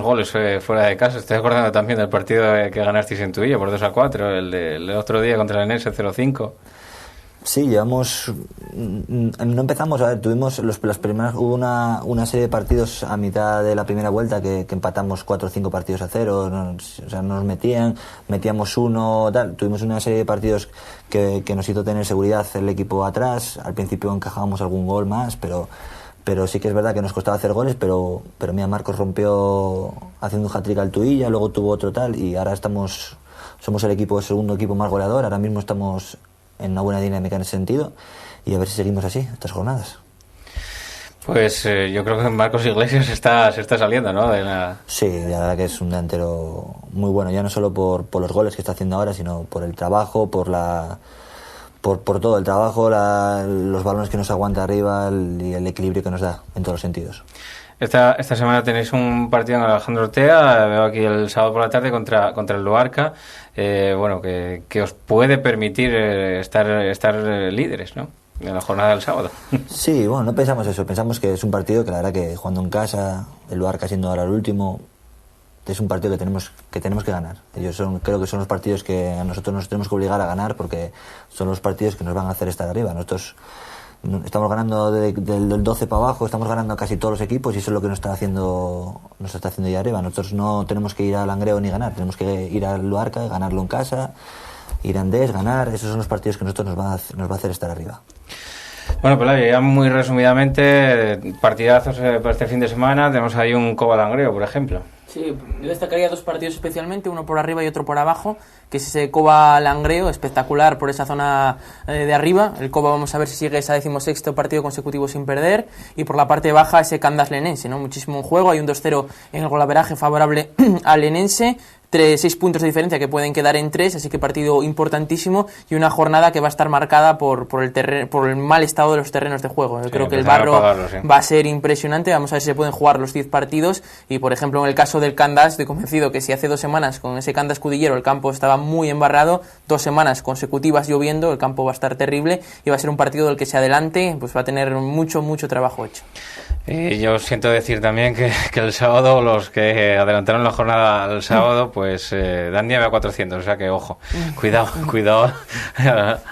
goles fuera de casa. Estoy acordando también del partido que ganasteis en Tuilla por 2-4, el otro día contra el Enense 0-5. Sí, no empezamos, tuvimos las primeras, hubo una serie de partidos a mitad de la primera vuelta que empatamos 4 o 5 partidos a 0, o sea, nos metíamos uno, tuvimos una serie de partidos que nos hizo tener seguridad el equipo atrás. Al principio encajábamos algún gol más, pero sí que es verdad que nos costaba hacer goles, pero mira, Marcos rompió haciendo un hat-trick al Tuilla, luego tuvo otro y ahora somos el segundo equipo más goleador. Ahora mismo estamos en una buena dinámica en ese sentido, y a ver si seguimos así estas jornadas. Pues yo creo que Marcos Iglesias se está saliendo, ¿no? Sí, la verdad que es un delantero muy bueno, ya no solo por los goles que está haciendo ahora, sino por el trabajo, por todo el trabajo, los balones que nos aguanta arriba y el equilibrio que nos da en todos los sentidos. Esta semana tenéis un partido en Alejandro Ortega, veo aquí el sábado por la tarde contra el Luarca, bueno, que os puede permitir estar líderes, ¿no?, en la jornada del sábado. Sí, bueno, no pensamos eso, pensamos que es un partido que la verdad que jugando en casa, el Luarca siendo ahora el último, es un partido que tenemos que ganar. Creo que son los partidos que a nosotros nos tenemos que obligar a ganar, porque son los partidos que nos van a hacer estar arriba. Nosotros estamos ganando del 12 para abajo, estamos ganando a casi todos los equipos, y eso es lo que nos está haciendo ahí arriba. Nosotros no tenemos que ir al Langreo ni ganar, tenemos que ir al Luarca, ganarlo en casa, ir a Andés, ganar. Esos son los partidos que nosotros nos va a hacer estar arriba. Bueno, Pelayo, ya muy resumidamente, partidazos para este fin de semana. Tenemos ahí un Coba Langreo, por ejemplo. Sí, yo destacaría dos partidos especialmente, uno por arriba y otro por abajo, que es ese Coba Langreo, espectacular por esa zona de arriba. El Coba, vamos a ver si sigue ese 16º partido consecutivo sin perder, y por la parte baja ese Candas Lenense, ¿no? Muchísimo en juego, hay un 2-0 en el golaveraje favorable al Lenense, 6 puntos de diferencia que pueden quedar en 3, así que partido importantísimo, y una jornada que va a estar marcada por el mal estado de los terrenos de juego. Yo creo que el barro va a ser impresionante. Vamos a ver si se pueden jugar los 10 partidos, y por ejemplo en el caso del Candas, estoy convencido que si hace 2 semanas con ese Candas Cudillero el campo estaba muy embarrado, 2 semanas consecutivas lloviendo, el campo va a estar terrible, y va a ser un partido del que se adelante pues va a tener mucho trabajo hecho. Yo siento decir también que el sábado, los que adelantaron la jornada al sábado, pues dan nieve a 400, o sea que ojo, cuidado,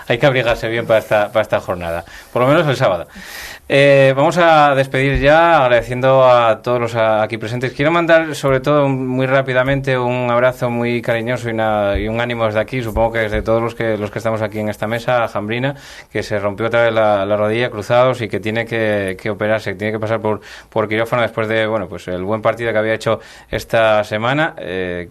hay que abrigarse bien para esta jornada, por lo menos el sábado. Vamos a despedir ya agradeciendo a todos los aquí presentes. Quiero mandar sobre todo muy rápidamente un abrazo muy cariñoso y un ánimo desde aquí, supongo que desde todos los que estamos aquí en esta mesa, a Jambrina, que se rompió otra vez la rodilla, cruzados, y que tiene que operarse, que tiene que pasar por quirófano después de pues el buen partido que había hecho esta semana,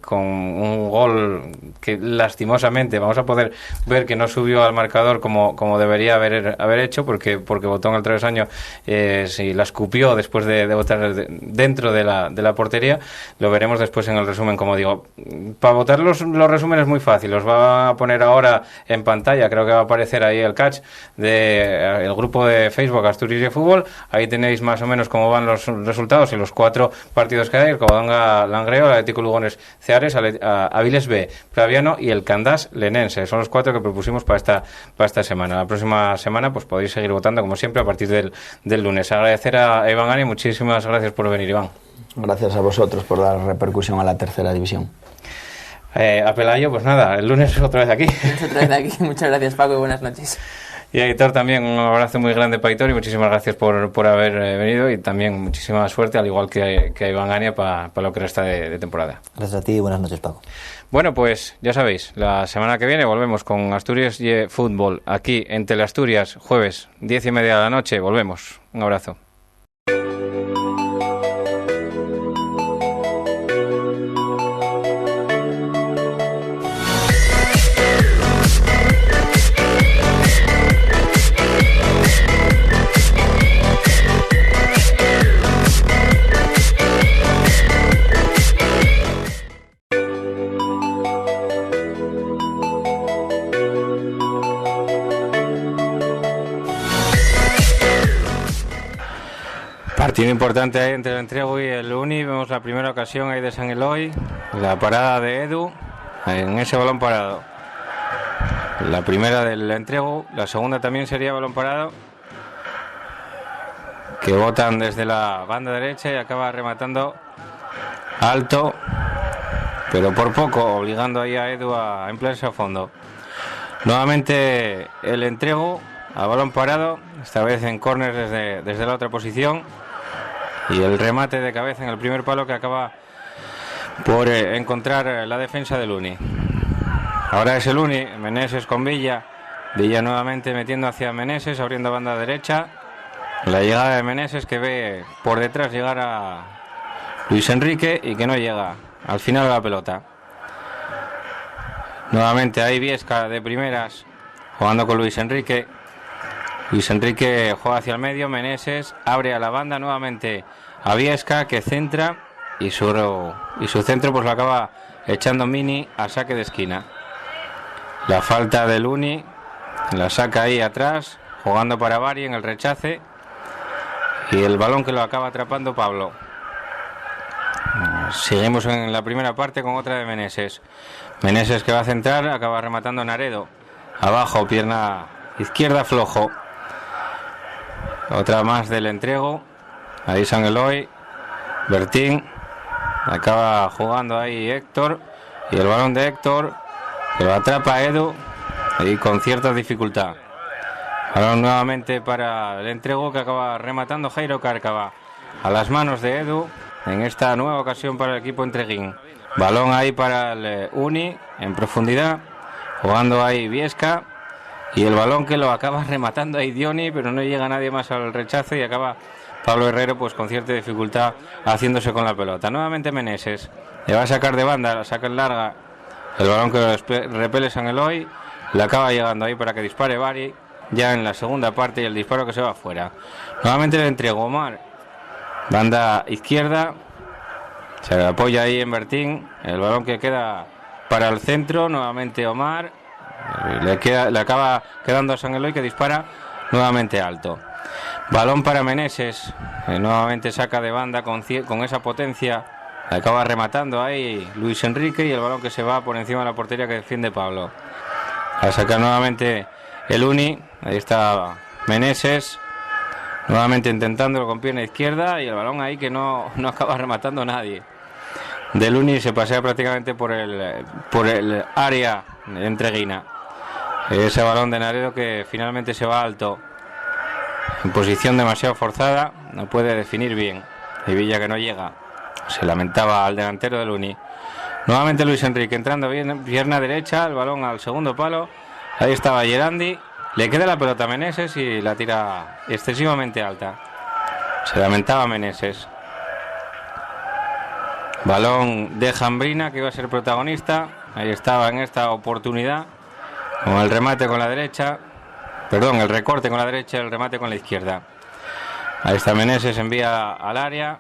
con un gol que lastimosamente vamos a poder ver que no subió al marcador como debería haber hecho, porque botó en el travesaño, si la escupió después de botar dentro de la portería. Lo veremos después en el resumen, como digo. Para votar los resúmenes es muy fácil, los va a poner ahora en pantalla, creo que va a aparecer ahí el catch del grupo de Facebook Asturias de Fútbol. Ahí tenéis más o menos cómo van los resultados y los 4 partidos que hay: el Covadonga Langreo, el Atlético Lugones Ceares, Aviles B Praviano y el Candás Lenense. Son los 4 que propusimos para esta semana. La próxima semana pues podéis seguir votando como siempre a partir del lunes. Agradecer a Iván Gani, muchísimas gracias por venir, Iván. Gracias a vosotros por dar repercusión a la tercera división. A Pelayo, pues nada, el lunes otra vez aquí. Muchas gracias, Paco, y buenas noches. Y a Aitor también, un abrazo muy grande para Aitor, y muchísimas gracias por haber venido, y también muchísima suerte, al igual que a Iván Gania, para lo que resta de temporada. Gracias a ti y buenas noches, Paco. Bueno, pues ya sabéis, la semana que viene volvemos con Asturias y Fútbol, aquí en Teleasturias, jueves, 10:30 de la noche, volvemos. Un abrazo. Partido importante ahí entre el Entrego y el Uni. Vemos la primera ocasión ahí de San Eloy, la parada de Edu en ese balón parado. La primera del Entrego, la segunda también sería balón parado, que botan desde la banda derecha y acaba rematando alto, pero por poco, obligando ahí a Edu a emplearse a fondo. Nuevamente el Entrego a balón parado, esta vez en córner desde la otra posición, y el remate de cabeza en el primer palo que acaba por encontrar la defensa del Uni. Ahora es el Uni, Meneses con Villa nuevamente metiendo hacia Meneses, abriendo banda derecha, la llegada de Meneses, que ve por detrás llegar a Luis Enrique y que no llega al final de la pelota. Nuevamente ahí Viesca de primeras jugando con Luis Enrique, Luis Enrique juega hacia el medio, Meneses abre a la banda nuevamente a Viesca, que centra y su centro pues lo acaba echando Mini a saque de esquina. La falta de Luni, la saca ahí atrás, jugando para Bari en el rechace, y el balón que lo acaba atrapando Pablo. Seguimos en la primera parte con otra de Meneses. Meneses que va a centrar, acaba rematando Naredo. Abajo, pierna izquierda, flojo. Otra más del entrego. Ahí San Eloy. Bertín. Acaba jugando ahí Héctor. Y el balón de Héctor que lo atrapa Edu. Y con cierta dificultad. Balón nuevamente para el entrego que acaba rematando Jairo Cárcava. A las manos de Edu. En esta nueva ocasión para el equipo entreguín. Balón ahí para el Uni en profundidad. Jugando ahí Viesca. Y el balón que lo acaba rematando ahí Dioni, pero no llega nadie más al rechace y acaba Pablo Herrero pues con cierta dificultad haciéndose con la pelota. Nuevamente Meneses. Le va a sacar de banda, la saca en larga. El balón que repele San Eloy. Le acaba llegando ahí para que dispare Bari. Ya en la segunda parte y el disparo que se va afuera. Nuevamente le entrega Omar. Banda izquierda. Se apoya ahí en Bertín. El balón que queda para el centro. Nuevamente Omar. Le acaba quedando a San Eloy, que dispara nuevamente alto. Balón para Meneses. Nuevamente saca de banda con esa potencia. Le acaba rematando ahí Luis Enrique. Y el balón que se va por encima de la portería que defiende Pablo. A sacar nuevamente el Uni. Ahí está Meneses. Nuevamente intentándolo con pierna izquierda y el balón ahí que no acaba rematando nadie. Del Uni se pasea prácticamente por el área entreguina. Ese balón de Naredo que finalmente se va alto. En posición demasiado forzada, no puede definir bien. Y Villa que no llega. Se lamentaba al delantero del Uni. Nuevamente Luis Enrique entrando bien, pierna derecha, el balón al segundo palo. Ahí estaba Gerandi. Le queda la pelota a Meneses y la tira excesivamente alta. Se lamentaba Meneses. Balón de Jambrina, que iba a ser protagonista. Ahí estaba en esta oportunidad. Con el remate con la derecha. Perdón, el recorte con la derecha y el remate con la izquierda. Ahí está Meneses, envía al área.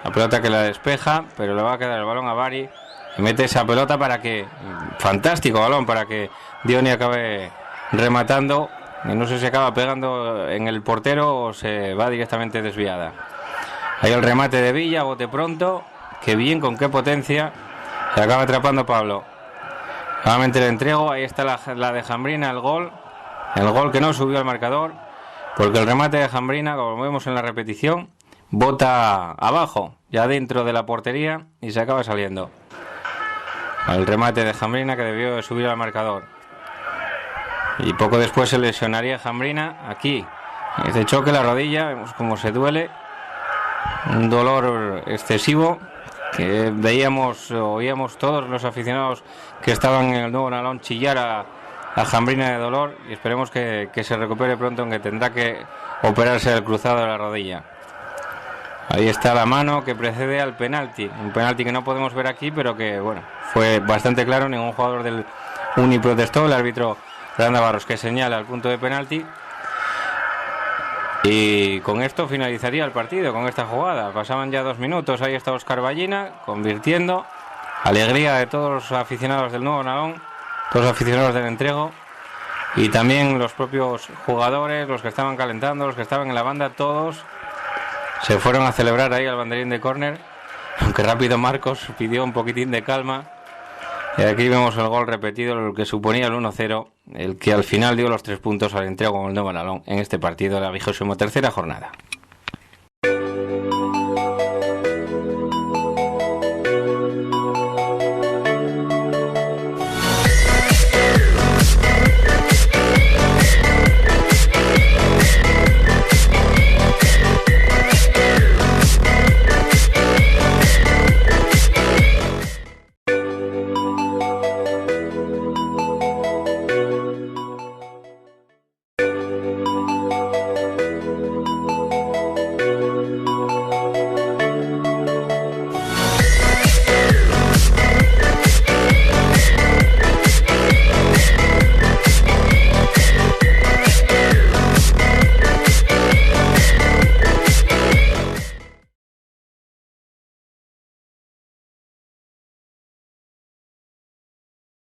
La pelota que la despeja, pero le va a quedar el balón a Bari. Y mete esa pelota para que... Fantástico balón para que Dioni acabe rematando, y no sé si acaba pegando en el portero o se va directamente desviada. Ahí el remate de Villa, bote pronto, qué bien, con qué potencia, se acaba atrapando Pablo. Nuevamente le entrego, ahí está la de Jambrina, el gol que no subió al marcador, porque el remate de Jambrina, como vemos en la repetición, bota abajo, ya dentro de la portería, y se acaba saliendo. El remate de Jambrina que debió de subir al marcador. Y poco después se lesionaría Jambrina aquí. Este choque, la rodilla, vemos cómo se duele. Un dolor excesivo que oíamos todos los aficionados que estaban en el Nuevo Nalón chillar a Jambrina de dolor. Y esperemos que se recupere pronto, aunque tendrá que operarse el cruzado de la rodilla. Ahí está la mano que precede al penalti. Un penalti que no podemos ver aquí, pero que bueno, fue bastante claro. Ningún jugador del Uni protestó. El árbitro Fernando Barros que señala el punto de penalti. Y con esto finalizaría el partido, con esta jugada. Pasaban ya 2 minutos, ahí está Óscar Ballina convirtiendo. Alegría de todos los aficionados del Nuevo Nalón, todos los aficionados del entrego. Y también los propios jugadores, los que estaban calentando, los que estaban en la banda, todos se fueron a celebrar ahí al banderín de córner. Aunque rápido Marcos pidió un poquitín de calma. Y aquí vemos el gol repetido, lo que suponía el 1-0, el que al final dio los 3 puntos al entrego con el Nuevo Nalón en este partido de la 23ª jornada.